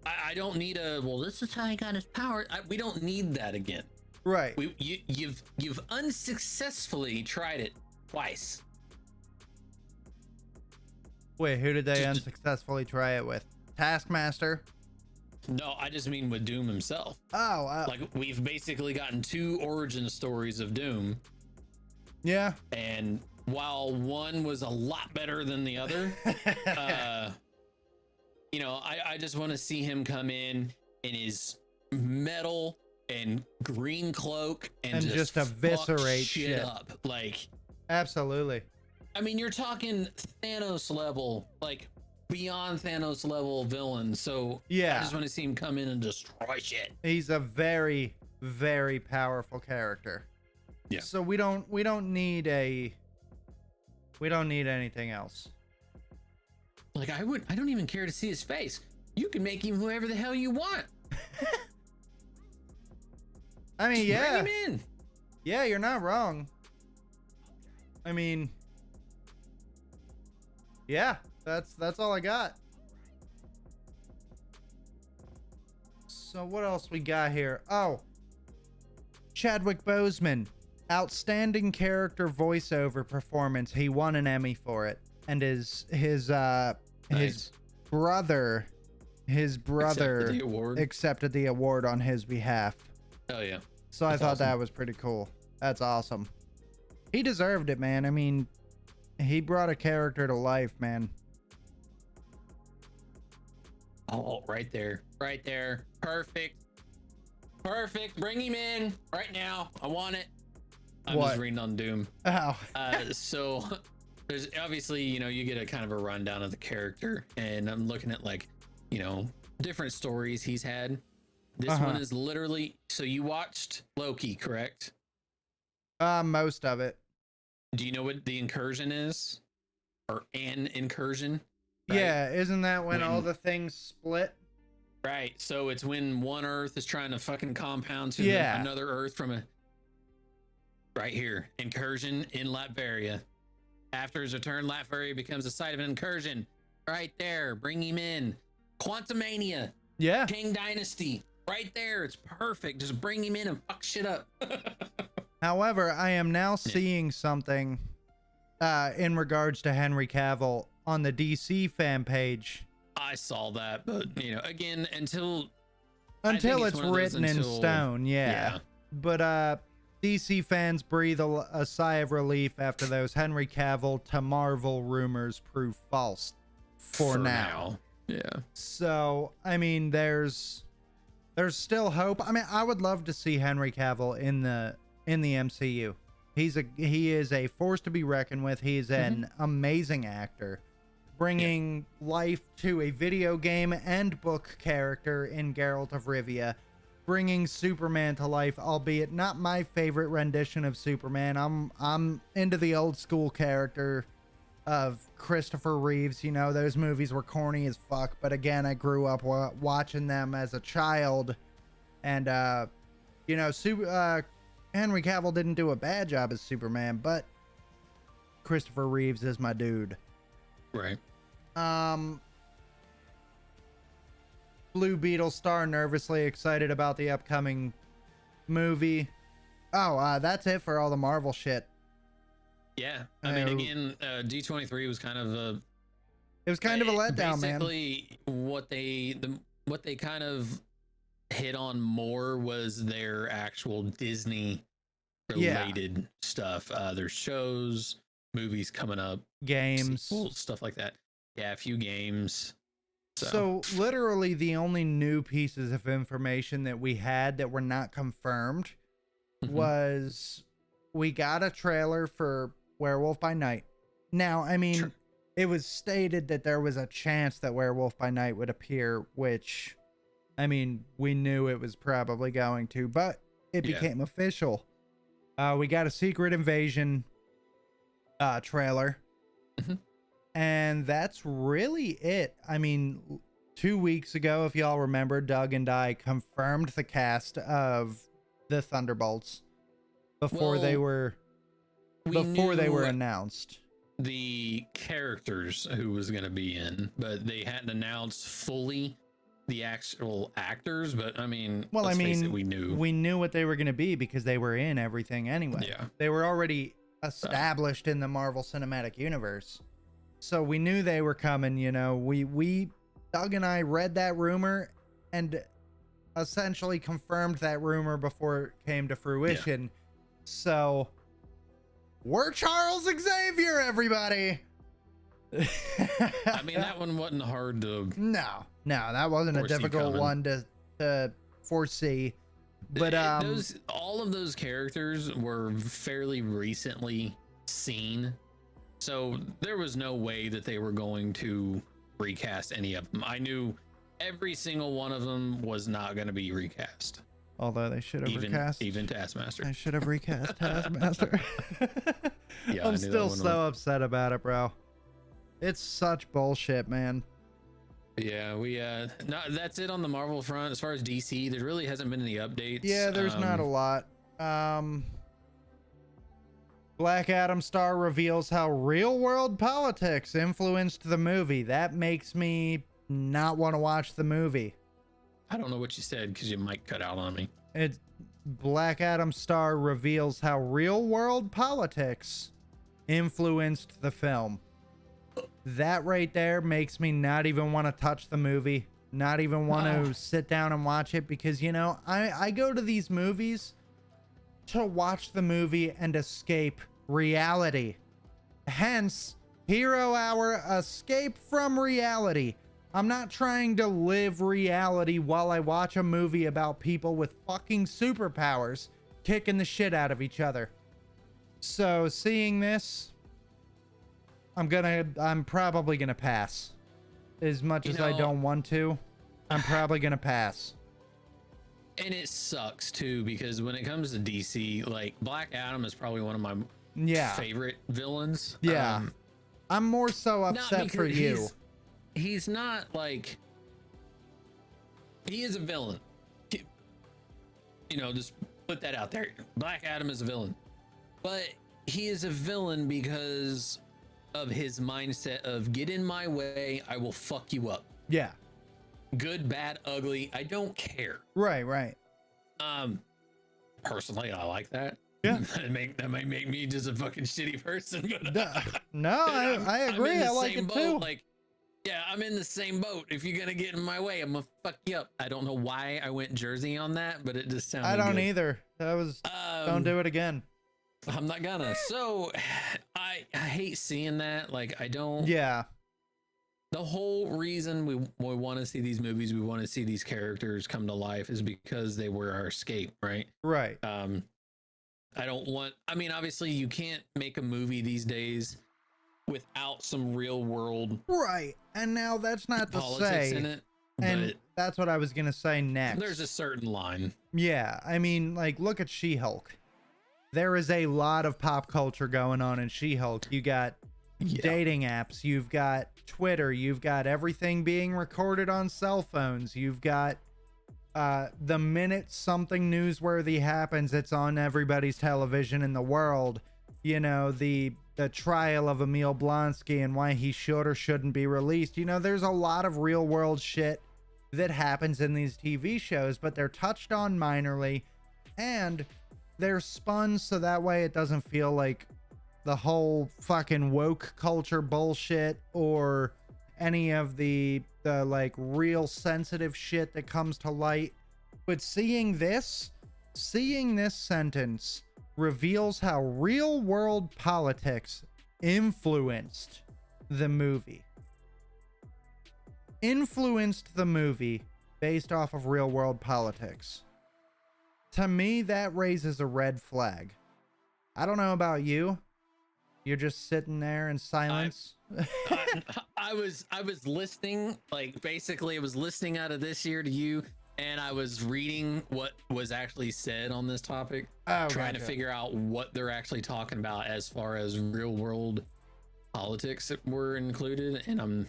I don't need this is how he got his power. We don't need that again. Right. You've unsuccessfully tried it twice. Wait, who did they unsuccessfully try it with? Taskmaster? No, I just mean with Doom himself. Oh, like we've basically gotten 2 origin stories of Doom. Yeah. And while one was a lot better than the other, I just want to see him come in his metal and green cloak and just eviscerate shit up. Like, absolutely. I mean, you're talking Thanos level, like beyond Thanos level villain. So yeah, I just want to see him come in and destroy shit. He's a very, very powerful character. Yeah. So we don't need anything else. Like I don't even care to see his face. You can make him whoever the hell you want. I mean, just bring him in. Yeah, you're not wrong. I mean, yeah, that's all I got. So what else we got here? Oh, Chadwick Boseman, outstanding character voiceover performance. He won an Emmy for it, and his brother accepted the award on his behalf. Oh yeah. So I thought that was pretty cool. That's awesome. He deserved it, man. I mean, he brought a character to life, man. Oh, right there. Perfect. Bring him in right now. I want it. I'm just reading on Doom. Oh. So there's obviously, you get a kind of a rundown of the character, and I'm looking at like, different stories he's had. This one is literally, so you watched Loki, correct? Most of it. Do you know what the incursion is? Or an incursion? Right? Yeah, isn't that when all the things split? Right. So it's when one Earth is trying to fucking compound to another Earth from a right here. Incursion in Latveria. After his return, Latveria becomes the site of an incursion. Right there. Bring him in. Quantumania. Yeah. King Dynasty. Right there. It's perfect. Just bring him in and fuck shit up. However, I am now seeing something in regards to Henry Cavill on the DC fan page. I saw that, but again, until it's written in stone, yeah. But DC fans breathe a sigh of relief after those Henry Cavill to Marvel rumors prove false for now. Yeah. So, I mean, there's still hope. I mean, I would love to see Henry Cavill in the MCU. He is a force to be reckoned with. He's an amazing actor, bringing life to a video game and book character in Geralt of Rivia, bringing Superman to life, albeit not my favorite rendition of Superman. I'm into the old school character of Christopher Reeves. Those movies were corny as fuck, but again, I grew up watching them as a child, and Henry Cavill didn't do a bad job as Superman, but Christopher Reeves is my dude. Right. Blue Beetle star nervously excited about the upcoming movie. That's it for all the Marvel shit. Yeah. I mean, again, D23 was kind of a... It was kind of a letdown, man. Basically, what they kind of hit on more was their actual Disney related stuff. There's shows, movies coming up, games, sequels, stuff like that. Yeah, a few games. So literally the only new pieces of information that we had that were not confirmed was we got a trailer for Werewolf by Night. Now, I mean, it was stated that there was a chance that Werewolf by Night would appear, which, I mean, we knew it was probably going to, but it became official. We got a Secret Invasion trailer. And that's really it. I mean, 2 weeks ago, if y'all remember, Doug and I confirmed the cast of the Thunderbolts before they were announced. The characters who was going to be in, but they hadn't announced fully the actual actors. But I mean, face it, we knew what they were going to be because they were in everything anyway. Yeah, they were already established in the Marvel Cinematic Universe. So we knew they were coming, we Doug and I read that rumor and essentially confirmed that rumor before it came to fruition. Yeah. So we're Charles Xavier, everybody. I mean, that one wasn't hard to... No, that wasn't a difficult one to foresee. But all of those characters were fairly recently seen. So there was no way that they were going to recast any of them. I knew every single one of them was not going to be recast. Although they should have recast. Even Taskmaster. I should have recast Taskmaster. Yeah, I'm still so upset about it, bro. It's such bullshit, man. Yeah, that's it on the Marvel front. As far as DC, there really hasn't been any updates. Yeah, there's not a lot. Black Adam star reveals how real world politics influenced the movie. That makes me not want to watch the movie. I don't know what you said because you might cut out on me. Black Adam star reveals how real world politics influenced the film. That right there makes me not even want to touch the movie, not even want to sit down and watch it because, I go to these movies to watch the movie and escape reality. Hence, Hero Hour, escape from reality. I'm not trying to live reality while I watch a movie about people with fucking superpowers kicking the shit out of each other. So seeing this, I'm probably gonna pass. As much as I don't want to, I'm probably gonna pass. And it sucks too, because when it comes to DC, like Black Adam is probably one of my favorite villains. Yeah. I'm more so upset for you. He's not like, he is a villain. You know, just put that out there. Black Adam is a villain, but he is a villain because of his mindset of get in my way, I will fuck you up. Yeah. Good, bad, ugly, I don't care. Right. Personally, I like that. Yeah. that might make me just a fucking shitty person. But no, I agree. I like it too. Like, yeah, I'm in the same boat. If you're gonna get in my way, I'm gonna fuck you up. I don't know why I went Jersey on that, but it just sounded I don't good. either. That was don't do it again. I'm not gonna. So I hate seeing that. Like, I don't. Yeah. The whole reason we want to see these movies, we want to see these characters come to life, is because they were our escape, right? Right. I don't want. I mean, obviously, you can't make a movie these days without some real world. Right. And now that's not to say. In it, and that's what I was gonna say next. There's a certain line. Yeah. I mean, like, look at She-Hulk. There is a lot of pop culture going on in She-Hulk. You got dating apps, you've got Twitter, you've got everything being recorded on cell phones, you've got the minute something newsworthy happens, it's on everybody's television in the world. You know, the trial of Emil Blonsky and why he should or shouldn't be released. You know, there's a lot of real world shit that happens in these TV shows, but they're touched on minorly and they're spun so that way it doesn't feel like the whole fucking woke culture bullshit or any of the like real sensitive shit that comes to light. But seeing this sentence reveals how real world politics influenced the movie. Influenced the movie based off of real world politics. To me, that raises a red flag. I don't know about you. You're just sitting there in silence. I was listening, like, basically I was listening out of this year to you, and I was reading what was actually said on this topic, trying to figure out what they're actually talking about as far as real world politics that were included, and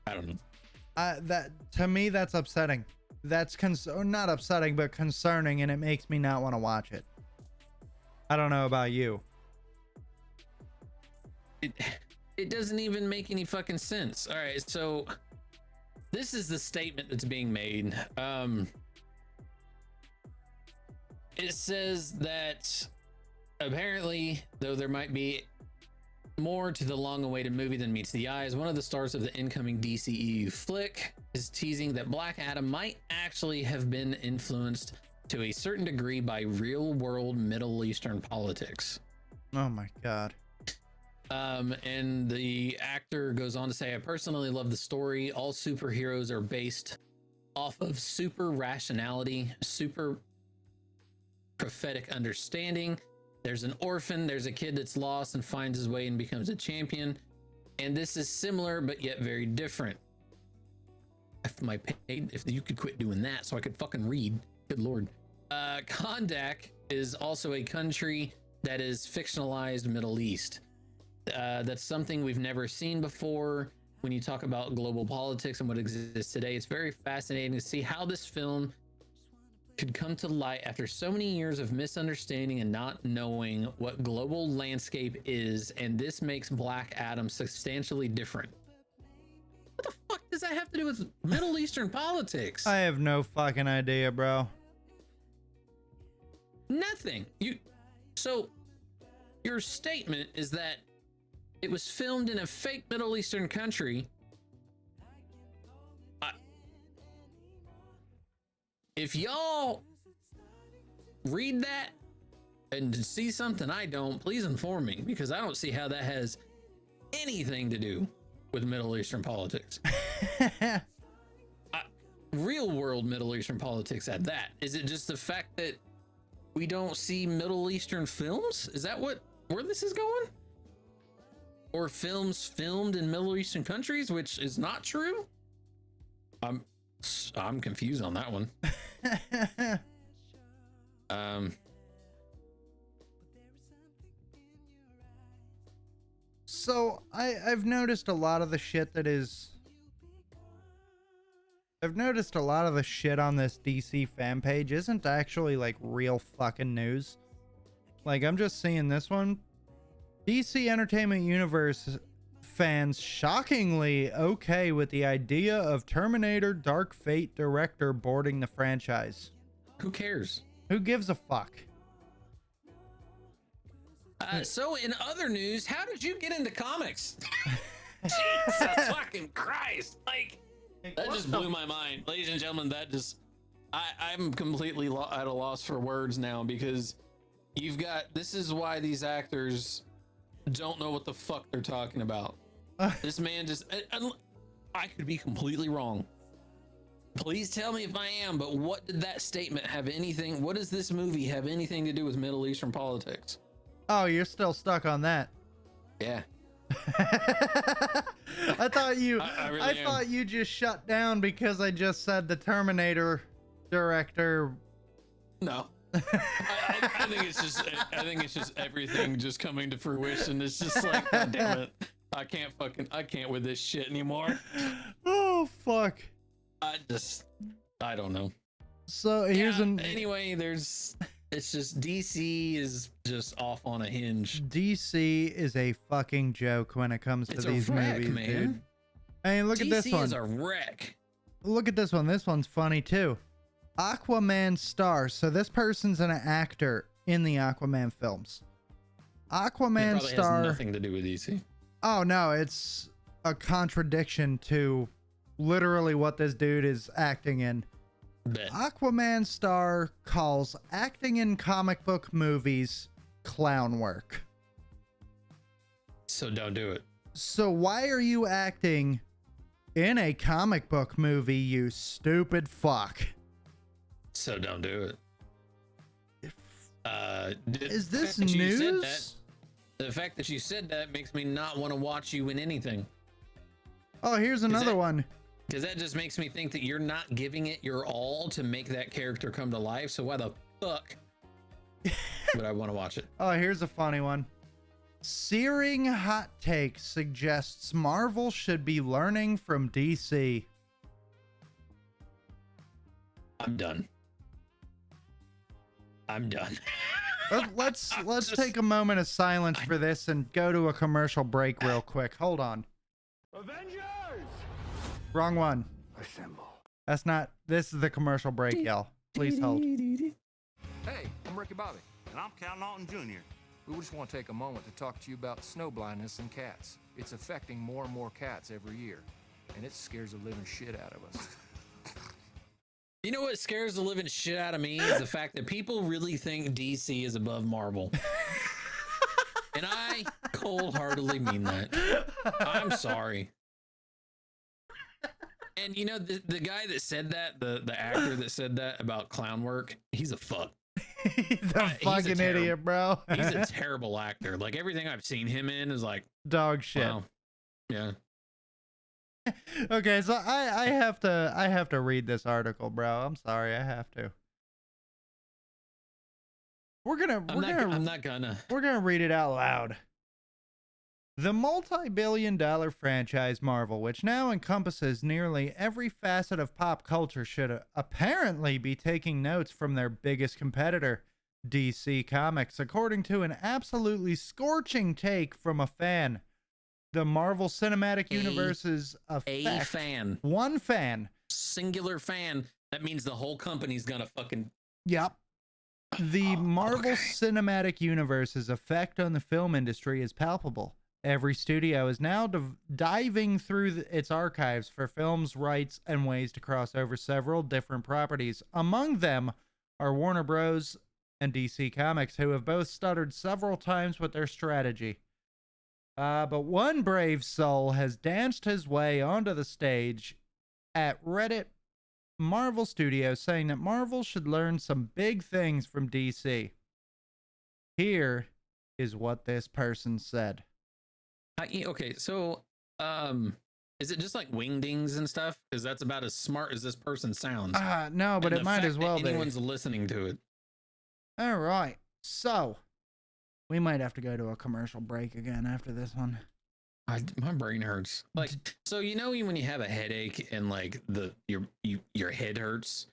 I don't know. That, to me, that's upsetting. That's not upsetting, but concerning, and it makes me not want to watch it. I don't know about you. It doesn't even make any fucking sense. All right, so this is the statement that's being made. It says that apparently, though there might be more to the long-awaited movie than meets the eyes, one of the stars of the incoming DCEU flick is teasing that Black Adam might actually have been influenced to a certain degree by real-world Middle Eastern politics. Oh my God. And the actor goes on to say, I personally love the story. All superheroes are based off of super rationality, super prophetic understanding. There's an orphan, there's a kid that's lost and finds his way and becomes a champion. And this is similar, but yet very different. If you could quit doing that so I could fucking read. Good Lord. Kondak is also a country that is fictionalized Middle East. That's something we've never seen before. When you talk about global politics and what exists today, it's very fascinating to see how this film could come to light after so many years of misunderstanding and not knowing what global landscape is, and this makes Black Adam substantially different. What the fuck does that have to do with Middle Eastern politics? I have no fucking idea, bro. Nothing. So your statement is that it was filmed in a fake Middle Eastern country. If y'all read that and see something I don't, please inform me, because I don't see how that has anything to do with Middle Eastern politics. Real world Middle Eastern politics at that. Is it just the fact that we don't see Middle Eastern films? Is that where this is going? or films filmed in Middle Eastern countries, which is not true. I'm confused on that one. So I've noticed a lot of the shit that is. I've noticed a lot of the shit on this DC fan page isn't actually like real fucking news. Like, I'm just seeing this one. DC Entertainment Universe fans shockingly okay with the idea of Terminator Dark Fate director boarding the franchise. Who cares? Who gives a fuck? So in other news, how did you get into comics? Jesus fucking Christ. Like, that just blew my mind. Ladies and gentlemen, that just... I'm completely at a loss for words now, because you've got... This is why these actors don't know what the fuck they're talking about. This man just... I could be completely wrong. Please tell me if I am, but what did that statement have anything... What does this movie have anything to do with Middle Eastern politics? Oh, you're still stuck on that. Yeah. I thought you I thought you just shut down because I just said the Terminator director. No. I think it's just everything just coming to fruition. It's just like, God damn it. I can't with this shit anymore. Oh fuck. I don't know. So here's anyway, it's just DC is just off on a hinge. DC is a fucking joke when it comes to these movies, man. Dude. Hey, look at this one. DC is a wreck. Look at this one. This one's funny too. Aquaman star. So this person's an actor in the Aquaman films. Aquaman star. Has nothing to do with DC. Oh no, it's a contradiction to literally what this dude is acting in. Bet. Aquaman star calls acting in comic book movies clown work. So don't do it. So why are you acting in a comic book movie, you stupid fuck? So don't do it. Is this news? The fact that you said that makes me not want to watch you in anything. Oh, here's another one. Because that just makes me think that you're not giving it your all to make that character come to life. So why the fuck would I want to watch it? Oh, here's a funny one. Searing hot take suggests Marvel should be learning from DC. I'm done. Let's take a moment of silence for this and go to a commercial break real quick. Hold on. Avengers! Wrong one. Assemble. That's not. This is the commercial break, y'all. Please hold. Hey, I'm Ricky Bobby. And I'm Cal Naughton Jr. We just want to take a moment to talk to you about snow blindness in cats. It's affecting more and more cats every year, and it scares the living shit out of us. You know what scares the living shit out of me is the fact that people really think DC is above Marvel. And I cold-heartedly mean that. I'm sorry. And you know, the guy that said that, the actor that said that about clown work, he's a fuck. He's a fucking idiot, bro. He's a terrible actor. Like, everything I've seen him in is like dog shit. Wow. Yeah. Okay, so I have to read this article, bro. I'm sorry, I have to. I'm not gonna read it out loud. The multi-billion-dollar franchise Marvel, which now encompasses nearly every facet of pop culture, should apparently be taking notes from their biggest competitor, DC Comics, according to an absolutely scorching take from a fan. The Marvel Cinematic Universe's effect. A fan. One fan. Singular fan. That means the whole company's gonna fucking... Yep. The Marvel Cinematic Universe's effect on the film industry is palpable. Every studio is now diving through its archives for films, rights, and ways to cross over several different properties. Among them are Warner Bros. And DC Comics, who have both stuttered several times with their strategy. But one brave soul has danced his way onto the stage at Reddit Marvel Studios, saying that Marvel should learn some big things from DC. Here is what this person said. Okay, so is it just like wingdings and stuff? Because that's about as smart as this person sounds. No, but And it the might fact as well that be. anyone's listening to it. All right. So we might have to go to a commercial break again after this one. My brain hurts. Like, so when you have a headache and like your head hurts,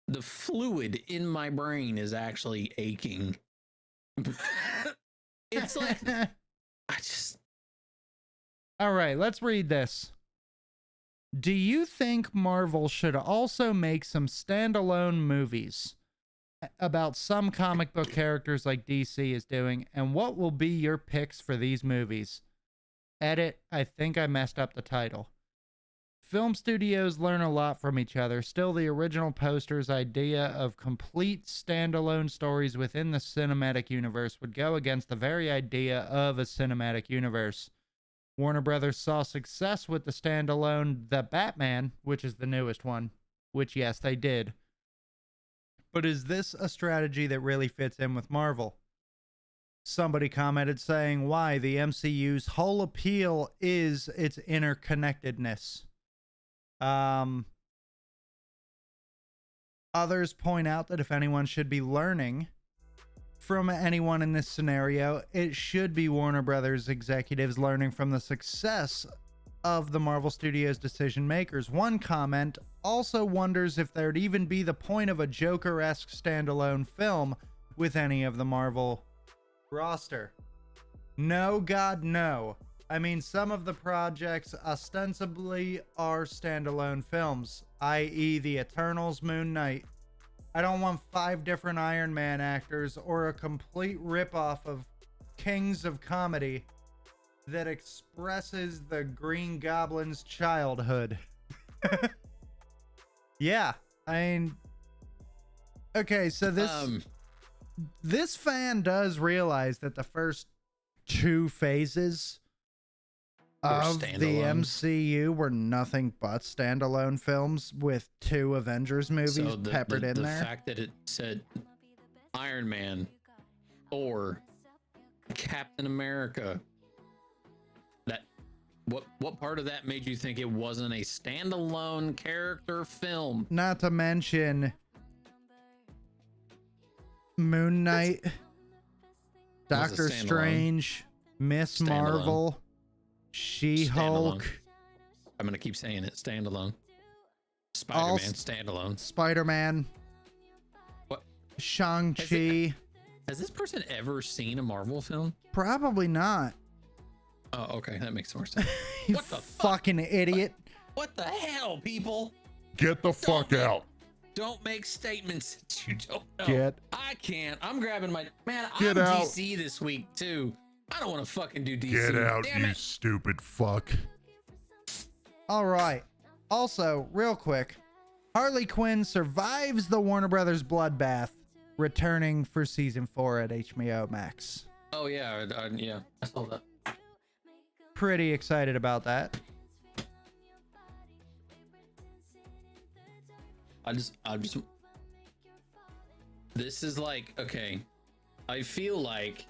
the fluid in my brain is actually aching. It's like All right, let's read this. Do you think Marvel should also make some standalone movies about some comic book characters like DC is doing? And what will be your picks for these movies? Edit, I think I messed up the title. Film studios learn a lot from each other. Still, the original poster's idea of complete standalone stories within the cinematic universe would go against the very idea of a cinematic universe. Warner Brothers saw success with the standalone The Batman, which is the newest one, which, yes, they did. But is this a strategy that really fits in with Marvel? Somebody commented saying why the MCU's whole appeal is its interconnectedness. Others point out that if anyone should be learning from anyone in this scenario, it should be Warner Brothers executives learning from the success of the Marvel Studios decision makers. One comment also wonders if there'd even be the point of a Joker-esque standalone film with any of the Marvel roster. No, God, no. I mean, some of the projects ostensibly are standalone films, i.e. The Eternals, Moon Knight. I don't want 5 different Iron Man actors or a complete ripoff of Kings of Comedy that expresses the Green Goblin's childhood. Yeah, I mean, okay, so this fan does realize that the first 2 phases of the MCU were nothing but standalone films with 2 Avengers movies peppered in there. The fact that it said Iron Man, Thor, Captain America, what part of that made you think it wasn't a standalone character film? Not to mention Moon Knight, Doctor Strange, Miss Marvel, She-Hulk. I'm gonna keep saying it. Standalone. Spider-Man. Standalone. Spider-Man. What? Shang-Chi. Has this person ever seen a Marvel film? Probably not. Oh, okay, that makes more sense. You What the fucking idiot! What the hell, people? Get the fuck out! Don't make statements that you don't know. Get. I can't. I'm grabbing my man. Get I'm out. DC this week too. I don't want to fucking do DC. Get out, Damn you it. stupid fuck. All right. Also, real quick, Harley Quinn survives the Warner Brothers bloodbath, returning for season 4 at HBO Max. Oh yeah, yeah. I saw that. Pretty excited about that. I just. This is like, okay. I feel like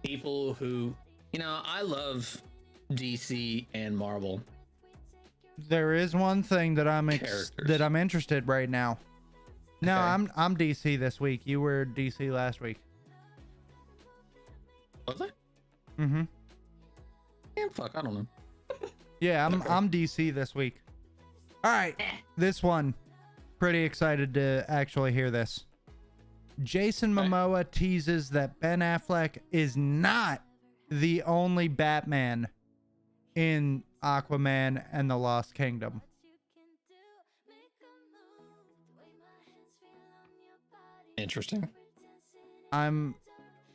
people who, I love DC and Marvel. There is one thing that I'm interested right now. No, Okay. I'm DC this week. You were DC last week. Was I? Mm-hmm. Damn, fuck, I don't know. Yeah, I'm DC this week. All right, this one. Pretty excited to actually hear this. Jason Momoa teases that Ben Affleck is not the only Batman in Aquaman and the Lost Kingdom. Interesting. I'm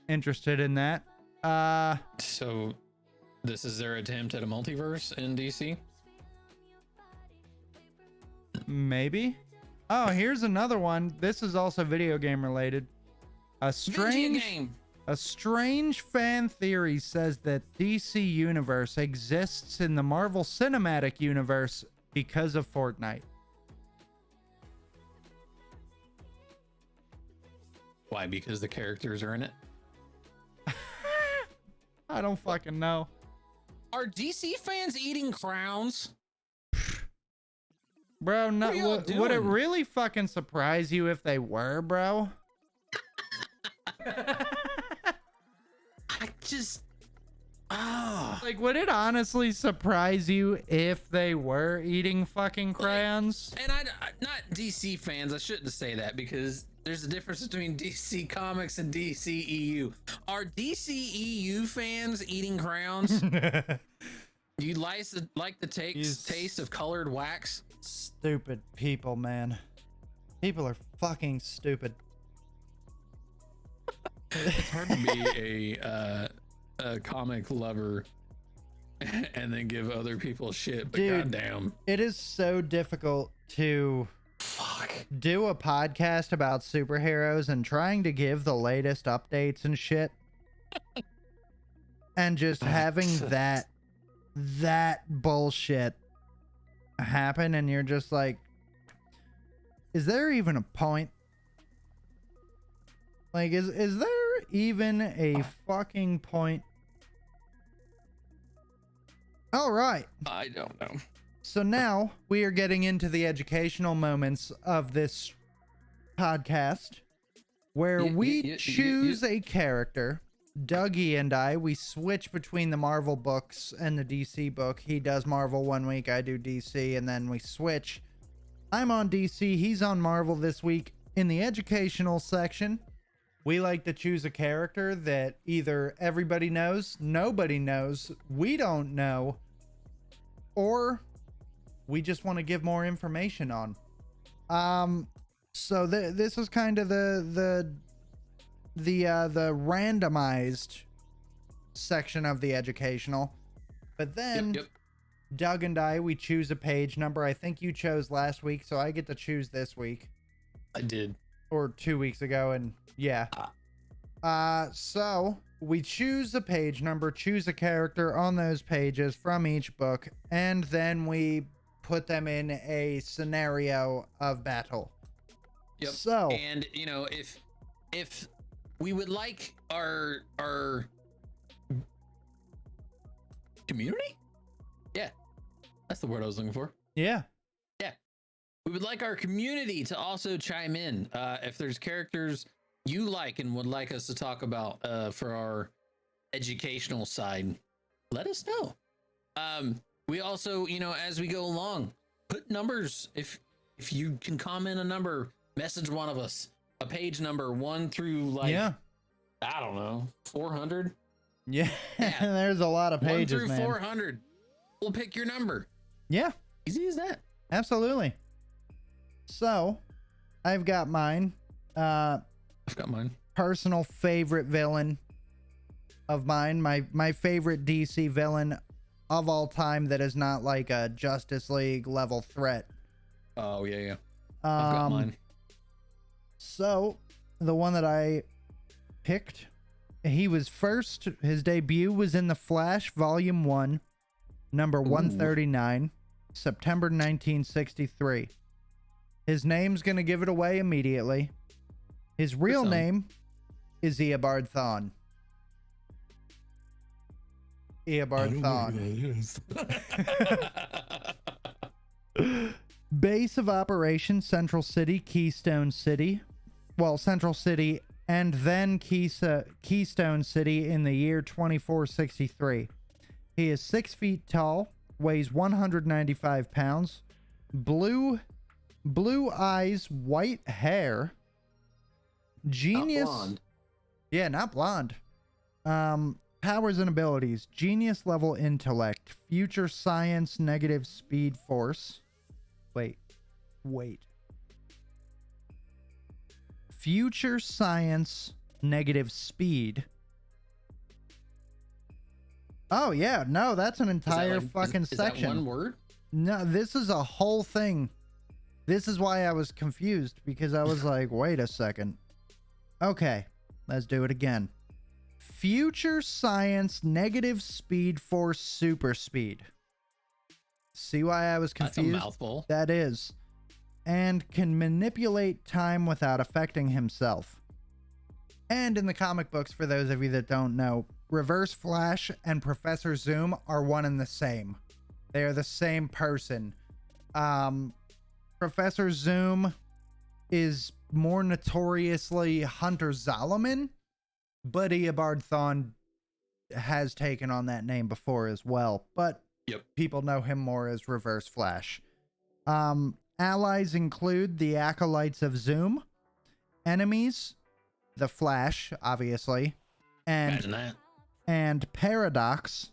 interested in that. So, this is their attempt at a multiverse in DC? Maybe. Oh, here's another one. This is also video game related. A strange fan theory says that DC Universe exists in the Marvel Cinematic Universe because of Fortnite. Why? Because the characters are in it? I don't fucking know. Are DC fans eating crowns? Bro, no, What are y'all would it doing? really fucking surprise you if they were, bro? I just, ah. Like, would it honestly surprise you if they were eating fucking crayons? And not DC fans. I shouldn't say that because there's a difference between DC Comics and DCEU. Are DCEU fans eating crowns? Do you like the taste of colored wax? Stupid people, man. People are fucking stupid. It's hard to be a comic lover and then give other people shit, but Dude, goddamn. It is so difficult to do a podcast about superheroes and trying to give the latest updates and shit. And just having that bullshit happen, and you're just like, is there even a point? Like, is there even a fucking point? All right. I don't know. So now we are getting into the educational moments of this podcast where we choose a character. Dougie and I, we switch between the Marvel books and the DC book. He does Marvel one week, I do DC, and then we switch. I'm on DC, he's on Marvel this week. In the educational section, we like to choose a character that either everybody knows, nobody knows, we don't know, or we just want to give more information on. So this is kind of the randomized section of the educational, but then Doug and I, we choose a page number. I think you chose last week, so I get to choose this week. I did. Or 2 weeks ago, and yeah. So we choose a page number, choose a character on those pages from each book, and then we put them in a scenario of battle. Yep. So, and you know, if we would like our community, yeah, that's the word I was looking for. Yeah. We would like our community to also chime in. If there's characters you like and would like us to talk about for our educational side, let us know. We also, you know, as we go along, put numbers. If you can comment a number, message one of us, a page number 1 through like, I don't know, 400. Yeah. There's a lot of pages, 1 through man. 400. We'll pick your number. Yeah. Easy as that. Absolutely. So, I've got mine. I've got mine. Personal favorite villain of mine. My favorite DC villain of all time that is not like a Justice League level threat. Oh, yeah. I've got mine. So, the one that I picked, he was first. His debut was in The Flash Volume 1, number 139, September 1963. His name's going to give it away immediately. His real name is Eobard Thawne. Eobard Thawne. Base of operations, Central City, Keystone City. Well, Central City and then Keystone City in the year 2463. He is 6 feet tall, weighs 195 pounds, blue eyes, white hair, genius. Not blonde. Yeah, not blonde. Powers and abilities: genius level intellect, future science, negative speed force. Wait. Future science, negative speed. Oh yeah, no, that's an entire fucking section. Is that one word? No, this is a whole thing. This is why I was confused, because I was like, wait a second. Okay, let's do it again. Future science, negative speed force, super speed. See why I was confused? That's a mouthful. That is. And can manipulate time without affecting himself. And in the comic books, for those of you that don't know, Reverse Flash and Professor Zoom are one and the same. They are the same person. Professor Zoom is more notoriously Hunter Zolomon, but Eobard Thawne has taken on that name before as well. But people know him more as Reverse Flash. Allies include the Acolytes of Zoom, enemies, the Flash, obviously, and Paradox.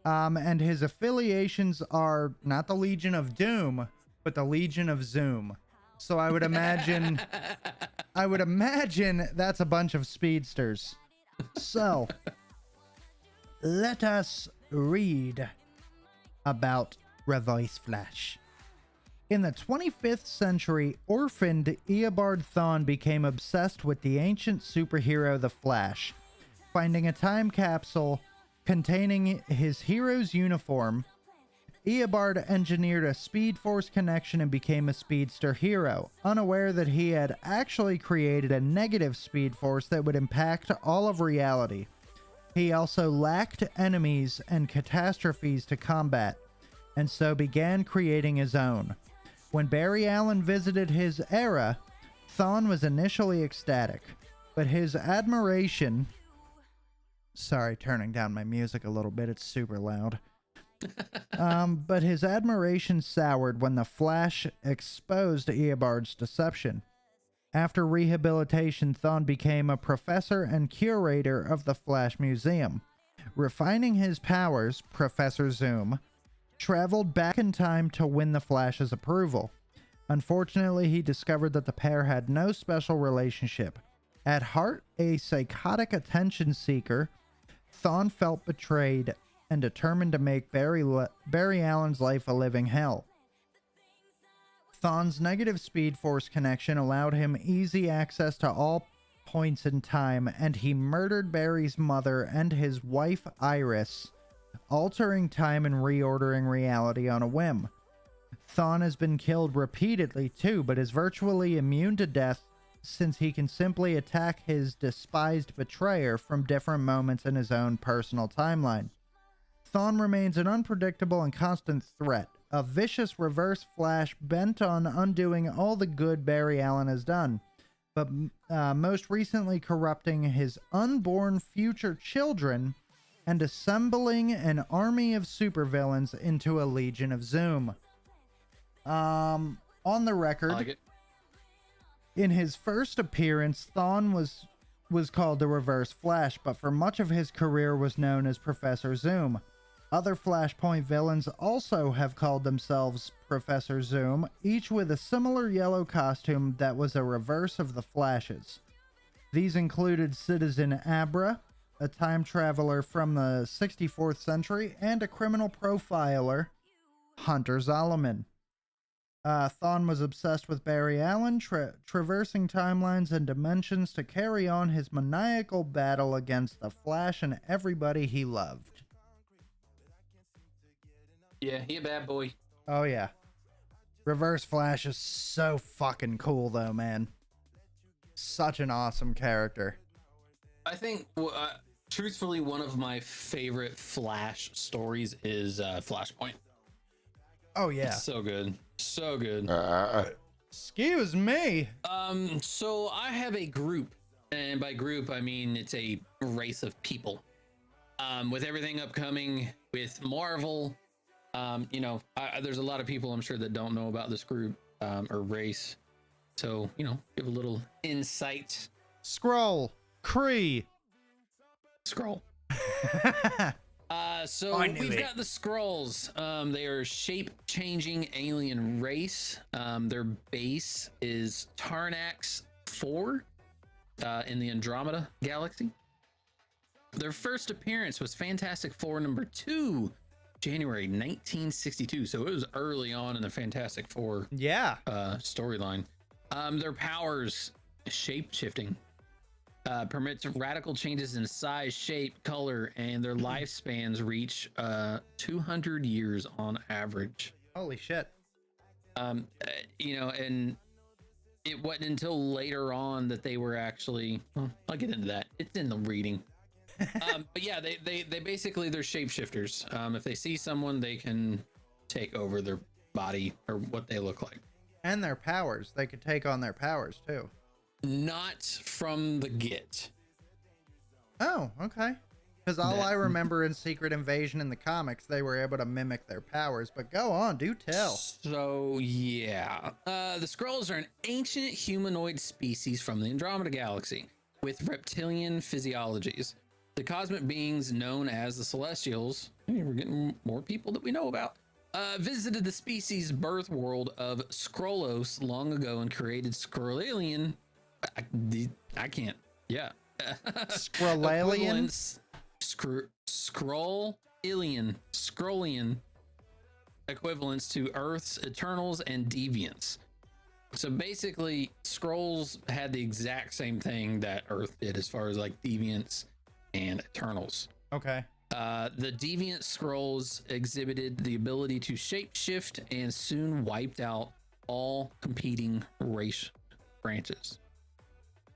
And his affiliations are not the Legion of Doom, but the Legion of Zoom. So I would imagine that's a bunch of speedsters. So let us read about Reverse Flash. In the 25th century, orphaned Eobard Thawne became obsessed with the ancient superhero the Flash. Finding a time capsule containing his hero's uniform, Eobard engineered a Speed Force connection and became a speedster hero, unaware that he had actually created a negative Speed Force that would impact all of reality. He also lacked enemies and catastrophes to combat, and so began creating his own. When Barry Allen visited his era, Thawne was initially ecstatic, but his admiration... Sorry, turning down my music a little bit, it's super loud. But his admiration soured when the Flash exposed Eobard's deception. After rehabilitation, Thawne became a professor and curator of the Flash Museum. Refining his powers, Professor Zoom traveled back in time to win the Flash's approval. Unfortunately, he discovered that the pair had no special relationship. At heart, a psychotic attention seeker, Thawne felt betrayed and determined to make Barry Allen's life a living hell. Thawne's negative Speed Force connection allowed him easy access to all points in time, and he murdered Barry's mother and his wife Iris, altering time and reordering reality on a whim. Thawne has been killed repeatedly too, but is virtually immune to death since he can simply attack his despised betrayer from different moments in his own personal timeline. Thawne remains an unpredictable and constant threat, a vicious Reverse Flash bent on undoing all the good Barry Allen has done, but most recently corrupting his unborn future children and assembling an army of supervillains into a Legion of Zoom. On the record, I like it. In his first appearance, Thawne was called the Reverse Flash, but for much of his career was known as Professor Zoom. Other Flashpoint villains also have called themselves Professor Zoom, each with a similar yellow costume that was a reverse of the Flash's. These included Citizen Abra, a time traveler from the 64th century, and a criminal profiler, Hunter Zolomon. Thawne was obsessed with Barry Allen, traversing timelines and dimensions to carry on his maniacal battle against the Flash and everybody he loved. Yeah, he a bad boy. Oh yeah. Reverse Flash is so fucking cool though, man. Such an awesome character. I think, truthfully, one of my favorite Flash stories is Flashpoint. Oh yeah. It's so good. So good. Excuse me. So I have a group, and by group I mean it's a race of people. With everything upcoming with Marvel, there's a lot of people I'm sure that don't know about this group or race. So, give a little insight. Skrull. Kree. Skrull. So we've got the Skrulls. They are shape-changing alien race. Their base is Tarnax 4 in the Andromeda Galaxy. Their first appearance was Fantastic Four #2, January 1962. So it was early on in the Fantastic Four storyline. Their powers, shape-shifting. Permits radical changes in size, shape, color, and their lifespans reach 200 years on average. Holy shit. And it wasn't until later on that they were actually, I'll get into that. It's in the reading. But yeah, they basically, they're shapeshifters. If they see someone, they can take over their body or what they look like. And their powers. They could take on their powers too. Not from the get. Oh, okay. Because all I remember in Secret Invasion in the comics, they were able to mimic their powers. But go on, do tell. So yeah, the Skrulls are an ancient humanoid species from the Andromeda Galaxy with reptilian physiologies. The cosmic beings known as the Celestials, hey, we're getting more people that we know about, visited the species' birth world of Skrullos long ago and created Skrullian. I can't. Yeah. Skrullian? Skrullian equivalents to Earth's Eternals and Deviants. So basically, Skrulls had the exact same thing that Earth did as far as like Deviants and Eternals. Okay. The Deviant Skrulls exhibited the ability to shapeshift and soon wiped out all competing race branches.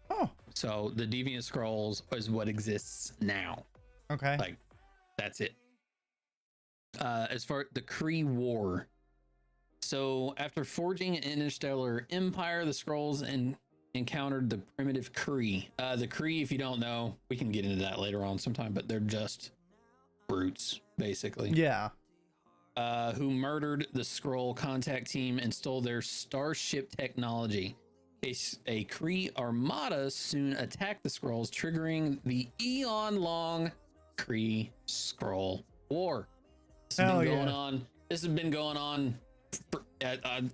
Oh. So the Deviant Skrulls is what exists now. Okay. Like, that's it. As far the Kree War. So after forging an interstellar empire, the Skrulls encountered the primitive Kree. The Kree, if you don't know, we can get into that later on sometime, but they're just brutes, basically. Yeah. Who murdered the Skrull contact team and stole their starship technology. A Kree armada soon attacked the Skrulls, triggering the eon-long Kree Skrull War. This has been going on forever.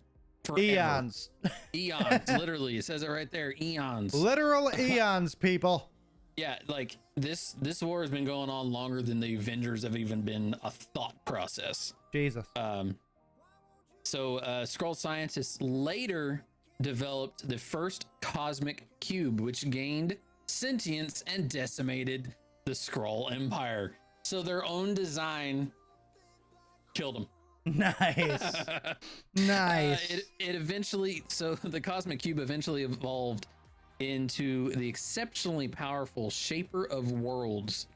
Eons. Eons, literally. It says it right there. Eons. Literal eons, people. Yeah, like this war has been going on longer than the Avengers have even been a thought process. Jesus. So Skrull scientists later developed the first cosmic cube, which gained sentience and decimated the Skrull Empire. So their own design killed them. Nice. Nice. It eventually, so the cosmic cube eventually evolved into the exceptionally powerful Shaper of Worlds.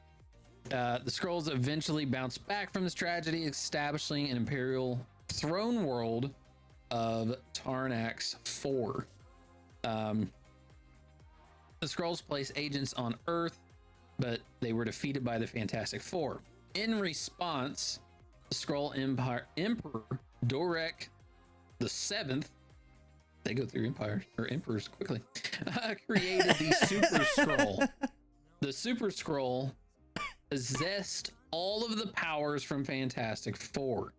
The Skrulls eventually bounced back from this tragedy, establishing an imperial throne world of Tarnax 4. The Skrulls placed agents on Earth, but they were defeated by the Fantastic Four. In response, the Skrull Emperor Dorek the Seventh, they go through empires or emperors quickly, created the Super Skrull. The Super Skrull possessed all of the powers from Fantastic Four.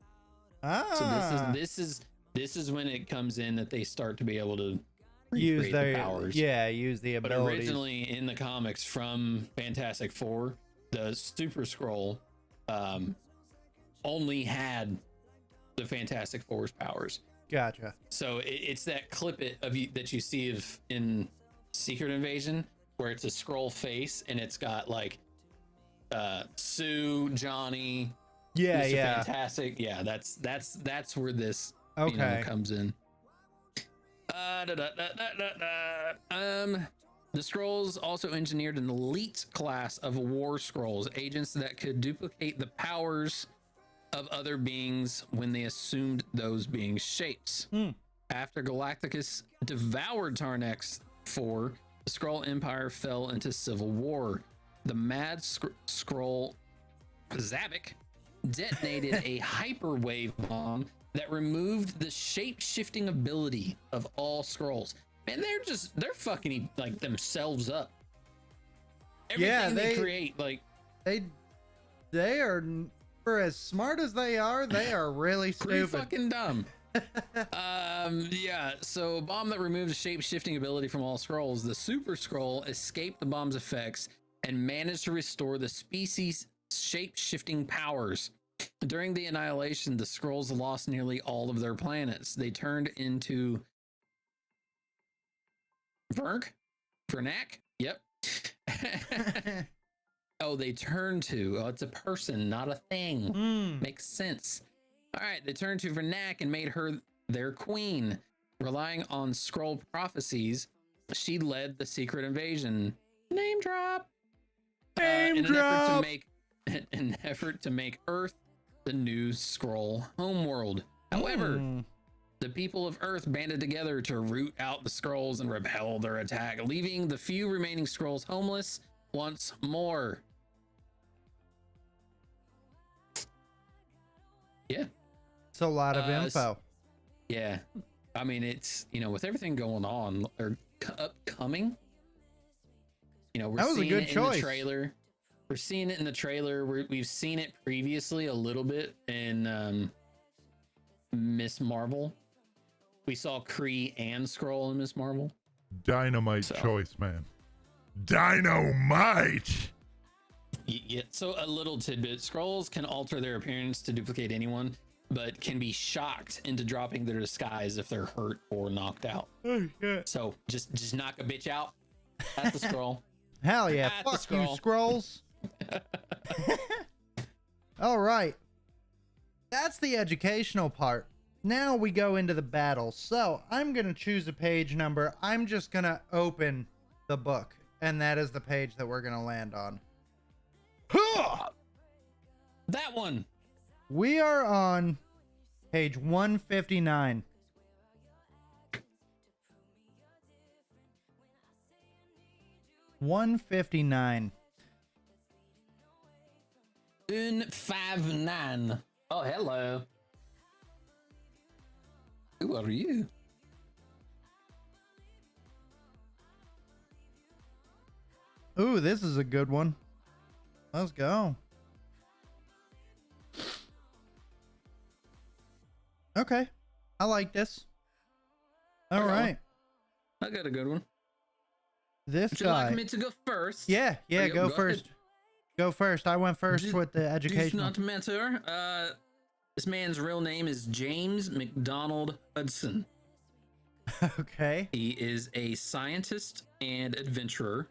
So this is when it comes in that they start to be able to use their powers. Yeah, use the abilities. But originally in the comics from Fantastic Four, the Super Skrull only had the Fantastic Four's powers. Gotcha. So it's that clip that you see in Secret Invasion where it's a Skrull face and it's got like Sue, Johnny, yeah, Mr. yeah, Fantastic. Yeah, that's where this comes in. The Skrulls also engineered an elite class of War Skrulls, agents that could duplicate the powers of other beings when they assumed those beings' shapes. After Galacticus devoured Tarnax 4, the Skrull Empire fell into civil war. The mad Skrull Zavik detonated a hyperwave bomb that removed the shape-shifting ability of all Skrulls. Man, they're fucking like themselves up. Everything they create, like they are, for as smart as they are really pretty stupid. fucking dumb. Yeah, so a bomb that removed the shape-shifting ability from all Skrulls, the Super Skrull escaped the bomb's effects and managed to restore the species' shape-shifting powers. During the annihilation, the Skrulls lost nearly all of their planets. They turned into Vernac? Yep. It's a person, not a thing. Makes sense. All right, they turned to Vernac and made her their queen. Relying on Skrull prophecies, she led the secret invasion. Name drop. Name in drop. an effort to make Earth the new Skrull homeworld. However, the people of Earth banded together to root out the Skrulls and repel their attack, leaving the few remaining Skrulls homeless once more. Yeah. It's a lot of info. Yeah. I mean, it's, with everything going on or upcoming, we're That was a seeing good it in choice. the trailer. We're seeing it in the trailer. We've seen it previously a little bit in Miss Marvel. We saw Kree and Skrull in Miss Marvel. Dynamite choice, man. Dynamite. Yeah, so a little tidbit. Skrulls can alter their appearance to duplicate anyone, but can be shocked into dropping their disguise if they're hurt or knocked out. Oh, shit. So just knock a bitch out. That's the Skrull. Hell yeah. That's Fuck you, Skrull. Skrulls. All right. That's the educational part. Now we go into the battle. So I'm going to choose a page number. I'm just going to open the book. And that is the page that we're going to land on. That one. We are on page 159. $159. 159. Oh, hello. Who are you? Ooh, this is a good one. Let's go. Okay. I like this. All right. I got a good one. This Would you guy. like me to go first? Yeah, Or go first. ahead. Go first. I went first Does- with the Does educational. not matter. This man's real name is James McDonald Hudson. Okay. He is a scientist and adventurer.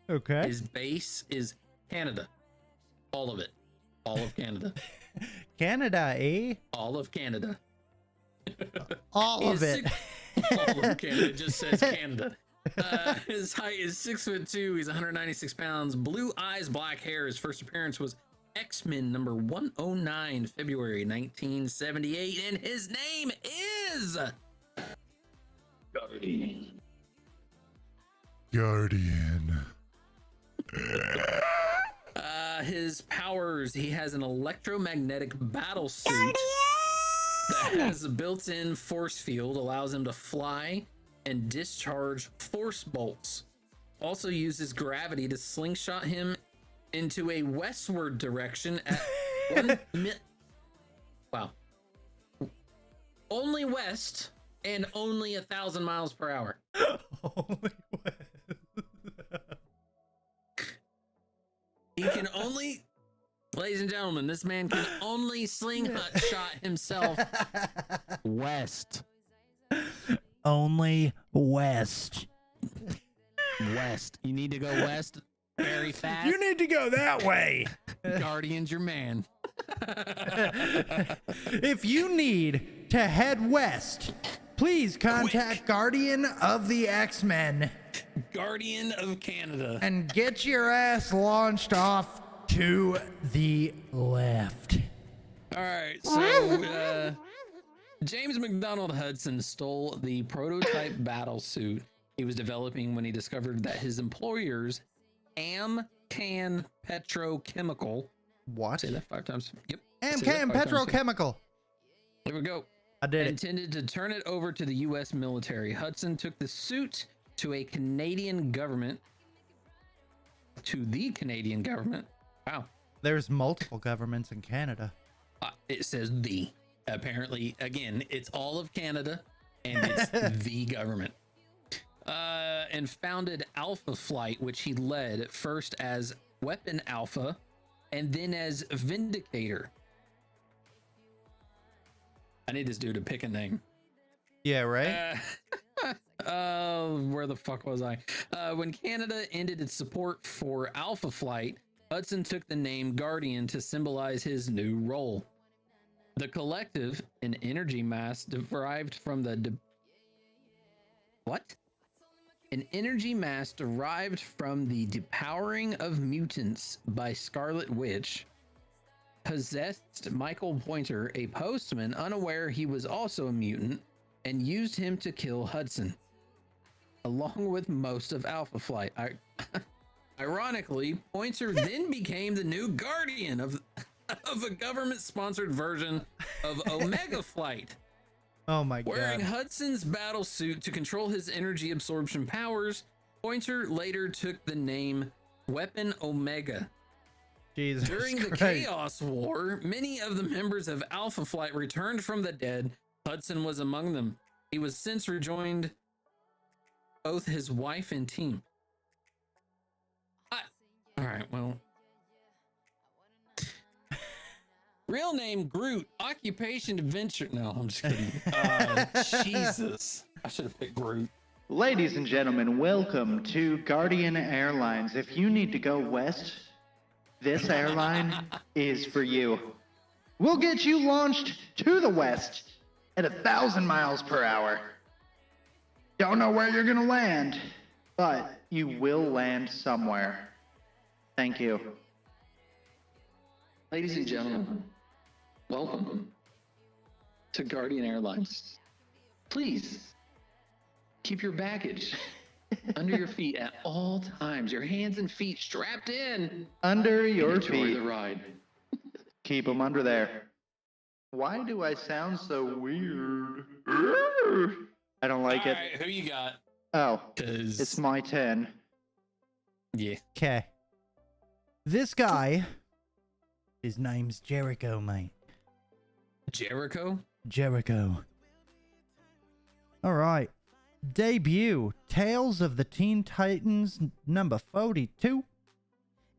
Okay. His base is Canada. All of it. All of Canada. Canada, eh? All of Canada. All of He's it. All of Canada. It just says Canada. His height is 6'2". He's 196 pounds. Blue eyes, black hair. His first appearance was X-Men number 109, February 1978, and his name is Guardian. Guardian. His powers: he has an electromagnetic battle suit that has a built-in force field, allows him to fly and discharge force bolts. Also uses gravity to slingshot him into a westward direction at wow. Only west and only 1,000 miles per hour. Holy He can only, ladies and gentlemen, this man can only slingshot himself west. Only west. West. You need to go west very fast. You need to go that way. Guardian's your man. If you need to head west, please contact Guardian of the X-Men Guardian of Canada. and get your ass launched off to the left. All right, so James McDonald Hudson stole the prototype battle suit he was developing when he discovered that his employer's Amcan Petrochemical. What? Say that 5 times. Yep. Say Amcan that 5 times. Petrochemical. There we go. I did it. Intended to turn it over to the U.S. military. Hudson took the suit to a Canadian government. To the Canadian government. Wow. There's multiple governments in Canada. It says the. Apparently, again, it's all of Canada, and it's the government. And founded Alpha Flight, which he led first as Weapon Alpha, and then as Vindicator. I need this dude to pick a name. Yeah, right? Where the fuck was I? When Canada ended its support for Alpha Flight, Hudson took the name Guardian to symbolize his new role. The collective, an energy mass derived from the an energy mass derived from the depowering of mutants by Scarlet Witch possessed Michael Pointer, a postman, unaware he was also a mutant, and used him to kill Hudson, along with most of Alpha Flight. Ironically, Pointer then became the new guardian of a government-sponsored version of Omega Flight. Oh my Wearing god. Hudson's battle suit to control his energy absorption powers, Pointer later took the name Weapon Omega. Jesus During the Christ. Chaos War, many of the members of Alpha Flight returned from the dead. Hudson was among them. He was since rejoined both his wife and team. All right, well. Real name Groot, occupation adventure. No, I'm just kidding. Jesus. I should have picked Groot. Ladies and gentlemen, welcome to Guardian Airlines. If you need to go west, this airline is for you. We'll get you launched to the west at 1,000 miles per hour. Don't know where you're gonna land, but you will land somewhere. Thank you. Ladies and gentlemen, welcome to Guardian Airlines. Please keep your baggage under your feet at all times. Your hands and feet strapped in. Under your Enjoy feet. the ride. Keep them under there. Why do I sound so weird? I don't like All it. right, who you got? Oh, 'Cause- it's my turn. Yeah. Okay. This guy, his name's Jericho, mate. Jericho? Jericho. All right. Debut, Tales of the Teen Titans, number 42,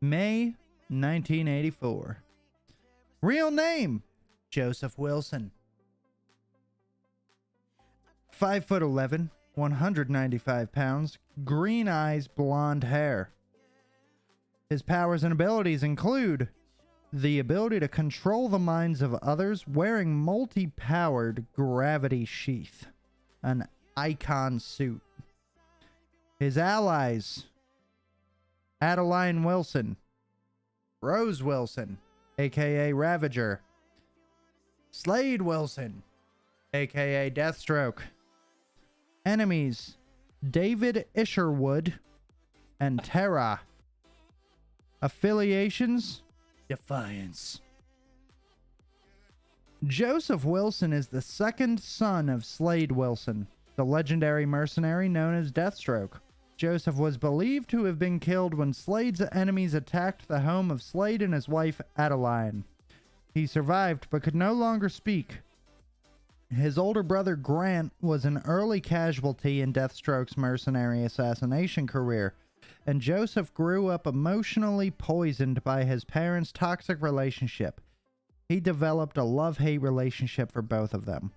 May 1984. Real name, Joseph Wilson. 5'11", 195 pounds, green eyes, blonde hair. His powers and abilities include the ability to control the minds of others wearing multi-powered gravity sheath, an icon suit. His allies, Adeline Wilson, Rose Wilson, aka Ravager, Slade Wilson, aka Deathstroke. Enemies, David Isherwood and Terra. Affiliations, Defiance. Joseph Wilson is the second son of Slade Wilson, the legendary mercenary known as Deathstroke. Joseph was believed to have been killed when Slade's enemies attacked the home of Slade and his wife Adeline. He survived but could no longer speak. His older brother Grant was an early casualty in Deathstroke's mercenary assassination career, and Joseph grew up emotionally poisoned by his parents' toxic relationship. He developed a love-hate relationship for both of them.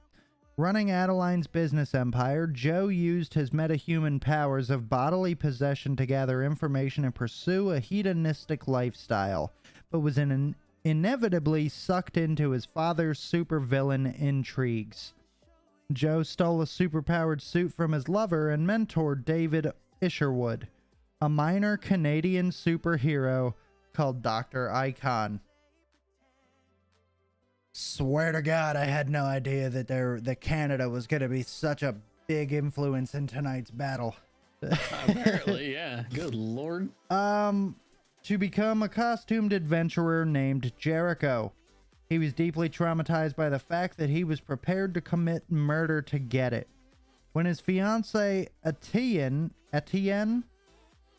Running Adeline's business empire, Joe used his metahuman powers of bodily possession to gather information and pursue a hedonistic lifestyle, but was inevitably sucked into his father's supervillain intrigues. Joe stole a superpowered suit from his lover and mentored David Isherwood, a minor Canadian superhero called Dr. Icon. Swear to God, I had no idea that Canada was going to be such a big influence in tonight's battle. Apparently, yeah. Good lord. To become a costumed adventurer named Jericho. He was deeply traumatized by the fact that he was prepared to commit murder to get it. When his fiancée Etienne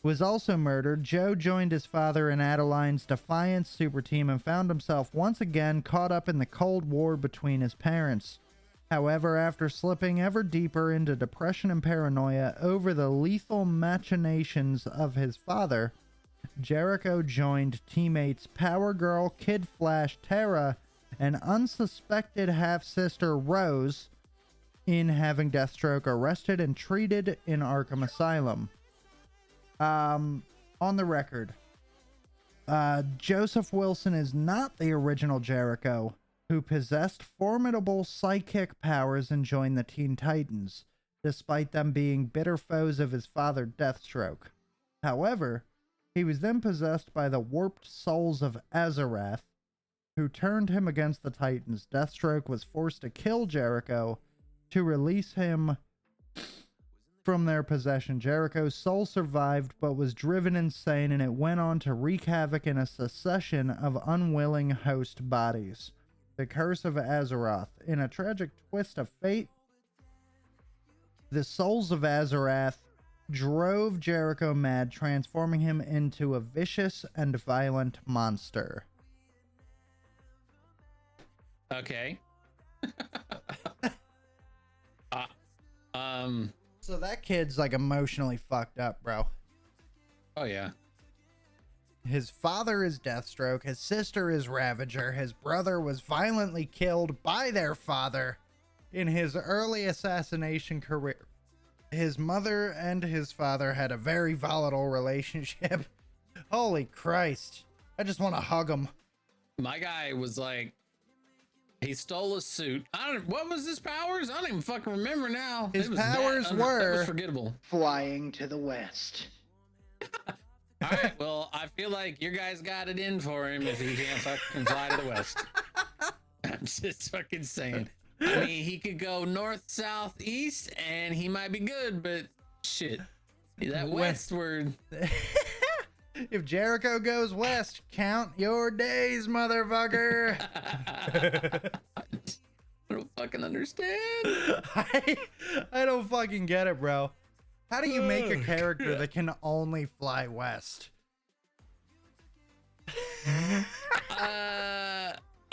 was also murdered, Joe joined his father in Adeline's Defiance super team and found himself once again caught up in the Cold War between his parents. However, after slipping ever deeper into depression and paranoia over the lethal machinations of his father, Jericho joined teammates Power Girl, Kid Flash, Terra, and unsuspected half-sister Rose in having Deathstroke arrested and treated in Arkham Asylum. On the record, Joseph Wilson is not the original Jericho, who possessed formidable psychic powers and joined the Teen Titans. despite them being bitter foes of his father, Deathstroke. However, he was then possessed by the warped souls of Azarath, who turned him against the Titans. Deathstroke was forced to kill Jericho to release him from their possession. Jericho's soul survived, but was driven insane, and it went on to wreak havoc in a succession of unwilling host bodies. The Curse of Azeroth. In a tragic twist of fate, the souls of Azarath drove Jericho mad, transforming him into a vicious and violent monster. Okay. So that kid's like emotionally fucked up, bro. Oh yeah. His father is Deathstroke, his sister is Ravager, his brother was violently killed by their father in his early assassination career. His mother and his father had a very volatile relationship. Holy Christ. I just want to hug him. My guy was like, he stole a suit. What was his powers? I don't even fucking remember now. His powers that were was forgettable. Flying to the west. All right, well, I feel like your guys got it in for him if he can't fucking fly to the west. I'm just fucking saying. I mean, he could go north, south, east, and he might be good, but shit, that westward. If Jericho goes west, count your days, motherfucker. I don't fucking understand. I don't fucking get it, bro. How do you make a character that can only fly west?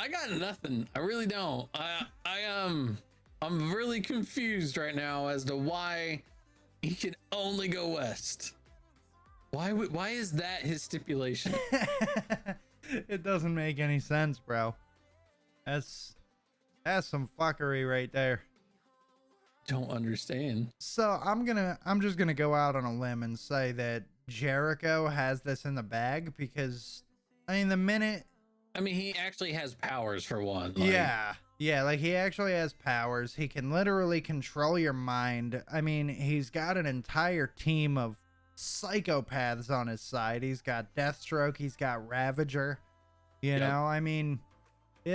I got nothing. I really don't. I'm really confused right now as to why he can only go west. Why is that his stipulation? It doesn't make any sense, bro. That's some fuckery right there. Don't understand. So I'm just gonna go out on a limb and say that Jericho has this in the bag because, I mean, he actually has powers for one. Yeah, like he actually has powers. He can literally control your mind. I mean, he's got an entire team of psychopaths on his side. He's got Deathstroke, he's got Ravager. You know, I mean,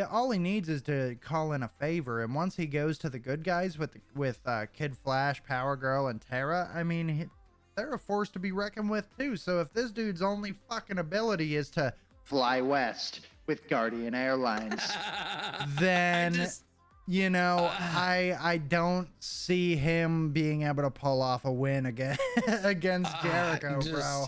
all he needs is to call in a favor, and once he goes to the good guys with Kid Flash, Power Girl, and Terra, I mean, they're a force to be reckoned with too. So if this dude's only fucking ability is to Fly west with Guardian Airlines. then I don't see him being able to pull off a win against Jericho, bro.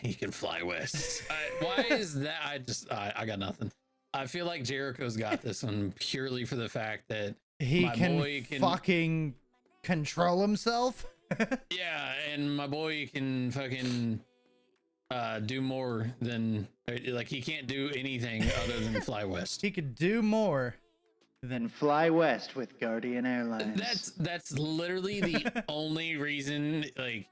He can fly west. Why is that? I got nothing. I feel like Jericho's got this one purely for the fact that he can fucking control himself. Yeah, and my boy can fucking do more than, like, he can't do anything other than fly west. He could do more than fly west with Guardian Airlines. That's literally the only reason, like,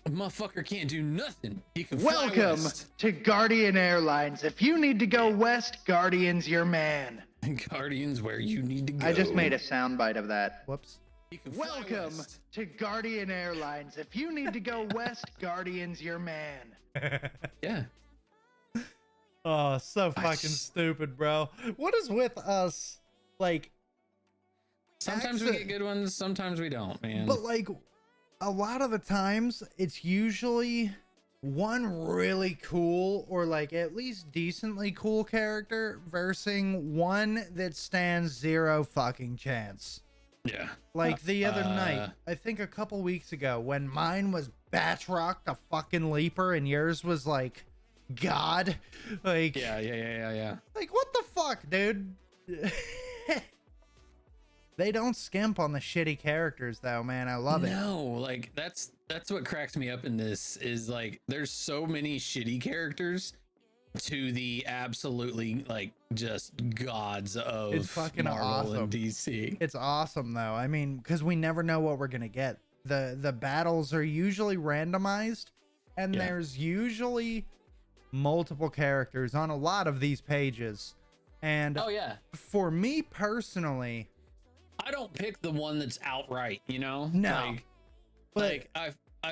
motherfucker can't do nothing. He can fly Welcome west. to Guardian Airlines. If you need to go west, Guardian's your man. Guardian's where you need to go. I just made a soundbite of that. Whoops. Welcome to Guardian Airlines. If you need to go west, Guardian's your man. Yeah. Oh, so fucking stupid, bro. What is with us? Like, sometimes we get good ones, sometimes we don't, man. But like, a lot of the times, it's usually one really cool or like at least decently cool character versus one that stands zero fucking chance. Yeah. Like the other night, I think a couple weeks ago, when mine was Batroc the fucking Leaper and yours was like God. Like, yeah. Like, what the fuck, dude? They don't skimp on the shitty characters though, man. I love it. No, like that's what cracks me up in this is like there's so many shitty characters to the absolutely like just gods of It's fucking Marvel awesome. and DC. It's awesome though. I mean, because we never know what we're gonna get. The battles are usually randomized, and there's usually multiple characters on a lot of these pages. And oh yeah, for me personally, I don't pick the one that's outright, you know? No. Like I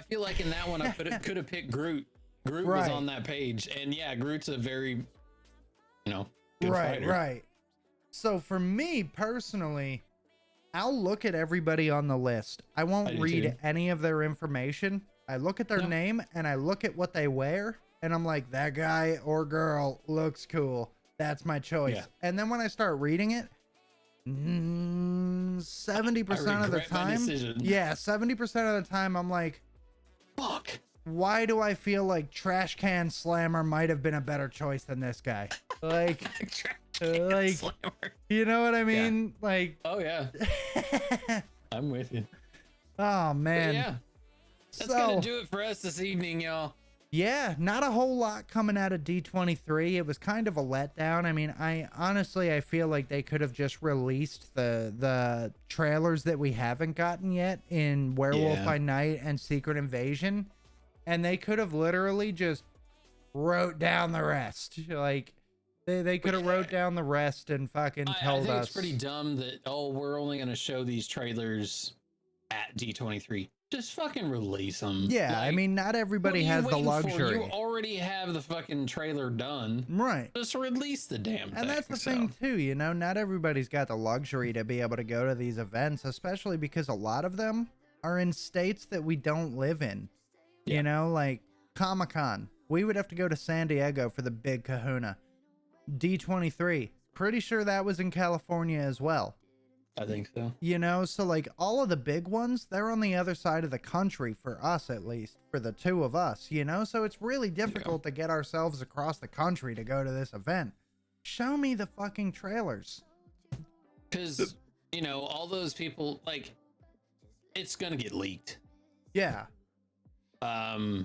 feel like in that one I could have picked Groot. Groot was on that page, and yeah, Groot's a very, you know, good fighter. Right. So for me personally, I'll look at everybody on the list. I won't read any of their information. I look at their name and I look at what they wear, and I'm like, that guy or girl looks cool. That's my choice. Yeah. And then when I start reading it, 70% of the time, 70% of the time, I'm like, fuck. Why do I feel like Trash Can Slammer might have been a better choice than this guy? Like, you know what I mean? Yeah. Like, oh yeah, I'm with you. Oh man, but yeah, that's gonna do it for us this evening, y'all. Yeah, not a whole lot coming out of D23. It was kind of a letdown. I mean, I feel like they could have just released the trailers that we haven't gotten yet in Werewolf by Night and Secret Invasion, and they could have literally just wrote down the rest. Like, they could have wrote down the rest and fucking told us. I think it's pretty dumb that, we're only going to show these trailers at D23. Just fucking release them. Yeah, like, I mean, not everybody has the luxury. You already have the fucking trailer done. Right. Just release the damn thing. And that's the thing, too, you know? Not everybody's got the luxury to be able to go to these events, especially because a lot of them are in states that we don't live in. Yeah. You know, like Comic-Con. We would have to go to San Diego for the big kahuna. D23. Pretty sure that was in California as well. I think so. You know, so like all of the big ones, they're on the other side of the country, for us at least, for the two of us, you know? So it's really difficult to get ourselves across the country to go to this event. Show me the fucking trailers. Because, you know, all those people, like, it's gonna get leaked. Yeah. So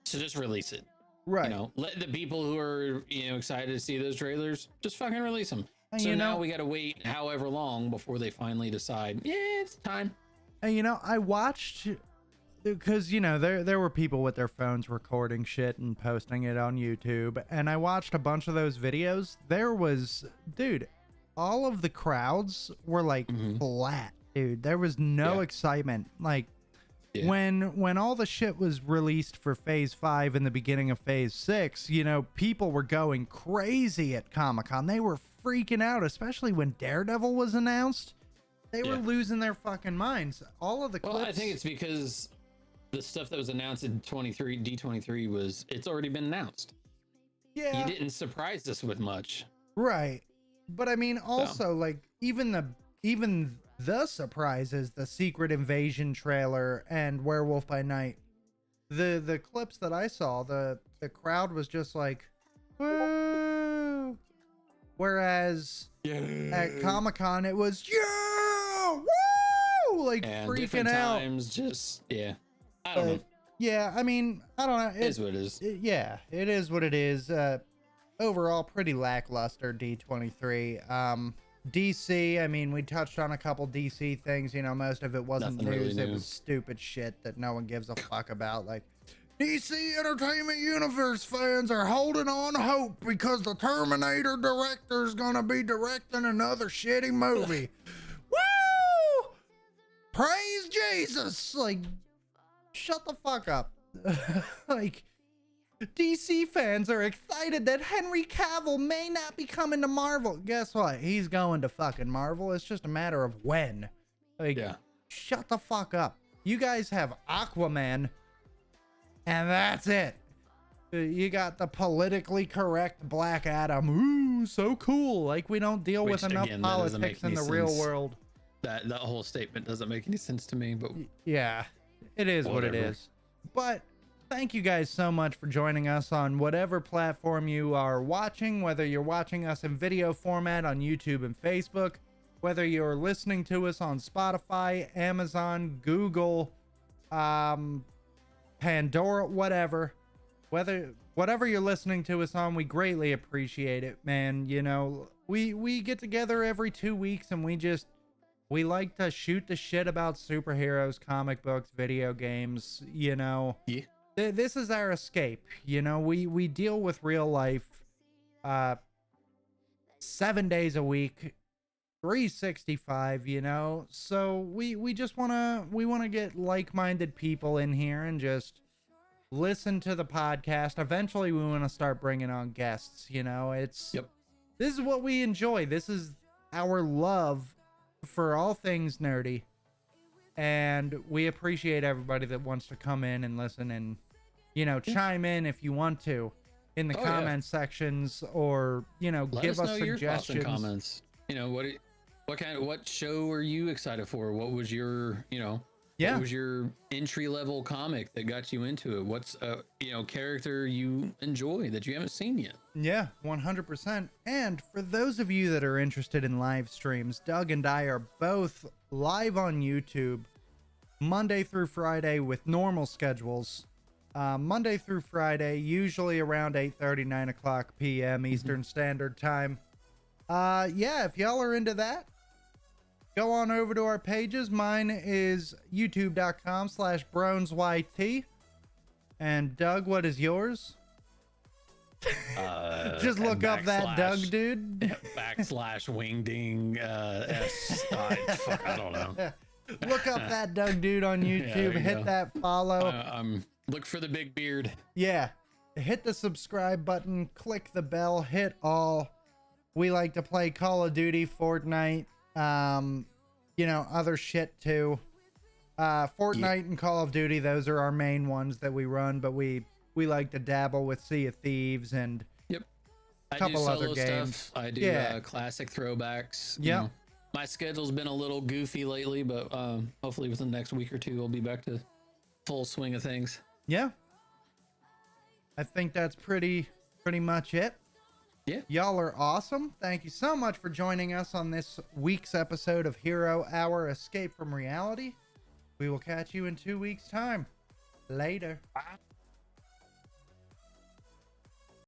just release it. Right. You know, let the people who are, you know, excited to see those trailers, just fucking release them. And so now we got to wait however long before they finally decide, yeah, it's time. And, you know, I watched, because, you know, there were people with their phones recording shit and posting it on YouTube. And I watched a bunch of those videos. There was, dude, all of the crowds were like flat, dude. There was no excitement. Like, when all the shit was released for Phase 5 in the beginning of Phase 6, you know, people were going crazy at Comic-Con. They were freaking out, especially when Daredevil was announced. They were losing their fucking minds. All of the clips. Well, I think it's because the stuff that was announced in D23 it's already been announced. Yeah. You didn't surprise us with much. Right. But I mean, also, like, even the surprises, the Secret Invasion trailer and Werewolf by Night, the clips that I saw, the crowd was just like, woo. Whereas at Comic-Con it was, yeah, woo, like, and freaking out. Times just, I don't know. Yeah, I mean, I don't know. It is what it is. It is what it is. Overall, pretty lackluster D23. DC, I mean, we touched on a couple DC things. You know, most of it wasn't Nothing news. really It was stupid shit that no one gives a fuck about. Like, DC Entertainment Universe fans are holding on hope because the Terminator director is going to be directing another shitty movie. Woo! Praise Jesus! Like, shut the fuck up. Like, DC fans are excited that Henry Cavill may not be coming to Marvel. Guess what? He's going to fucking Marvel. It's just a matter of when. Like, shut the fuck up. You guys have Aquaman, and that's it. You got the politically correct Black Adam. Ooh, so cool. Like, we don't deal with enough politics in the real world. That whole statement doesn't make any sense to me, but yeah, it is what it is. But thank you guys so much for joining us on whatever platform you are watching, whether you're watching us in video format on YouTube and Facebook, whether you're listening to us on Spotify, Amazon, Google, Pandora, whatever you're listening to us on, we greatly appreciate it, man. You know, we get together every 2 weeks and we like to shoot the shit about superheroes, comic books, video games, you know. Yeah. This is our escape, you know. We deal with real life 7 days a week, 365, you know. So we just want to get like-minded people in here and just listen to the podcast. Eventually we want to start bringing on guests, you know. This is what we enjoy. This is our love for all things nerdy. And we appreciate everybody that wants to come in and listen and, you know, chime in if you want to in the comment sections, or, you know, give us suggestions. Your thoughts and comments. You know, what show are you excited for? What was your, you know, what was your entry level comic that got you into it? What's you know, character you enjoy that you haven't seen yet? Yeah, 100%. And for those of you that are interested in live streams, Doug and I are both live on YouTube Monday through Friday with normal schedules. Monday through Friday, usually around 8:30, 9 o'clock p.m. Eastern Standard Time. Yeah, if y'all are into that, go on over to our pages. Mine is youtube.com/BronesYT. And Doug, what is yours? Just look up that Doug dude. /wingding fuck, I don't know. Look up that Doug dude on YouTube. Hit that follow. Look for the big beard. Yeah. Hit the subscribe button. Click the bell. Hit all. We like to play Call of Duty, Fortnite, you know, other shit too. Fortnite and Call of Duty, those are our main ones that we run, but we like to dabble with Sea of Thieves and a couple other games. Stuff. I do classic throwbacks. Yeah. My schedule's been a little goofy lately, but hopefully within the next week or two, we'll be back to full swing of things. Yeah. I think that's pretty much it. Yeah. Y'all are awesome. Thank you so much for joining us on this week's episode of Hero Hour Escape from Reality. We will catch you in 2 weeks' time. Later. Bye.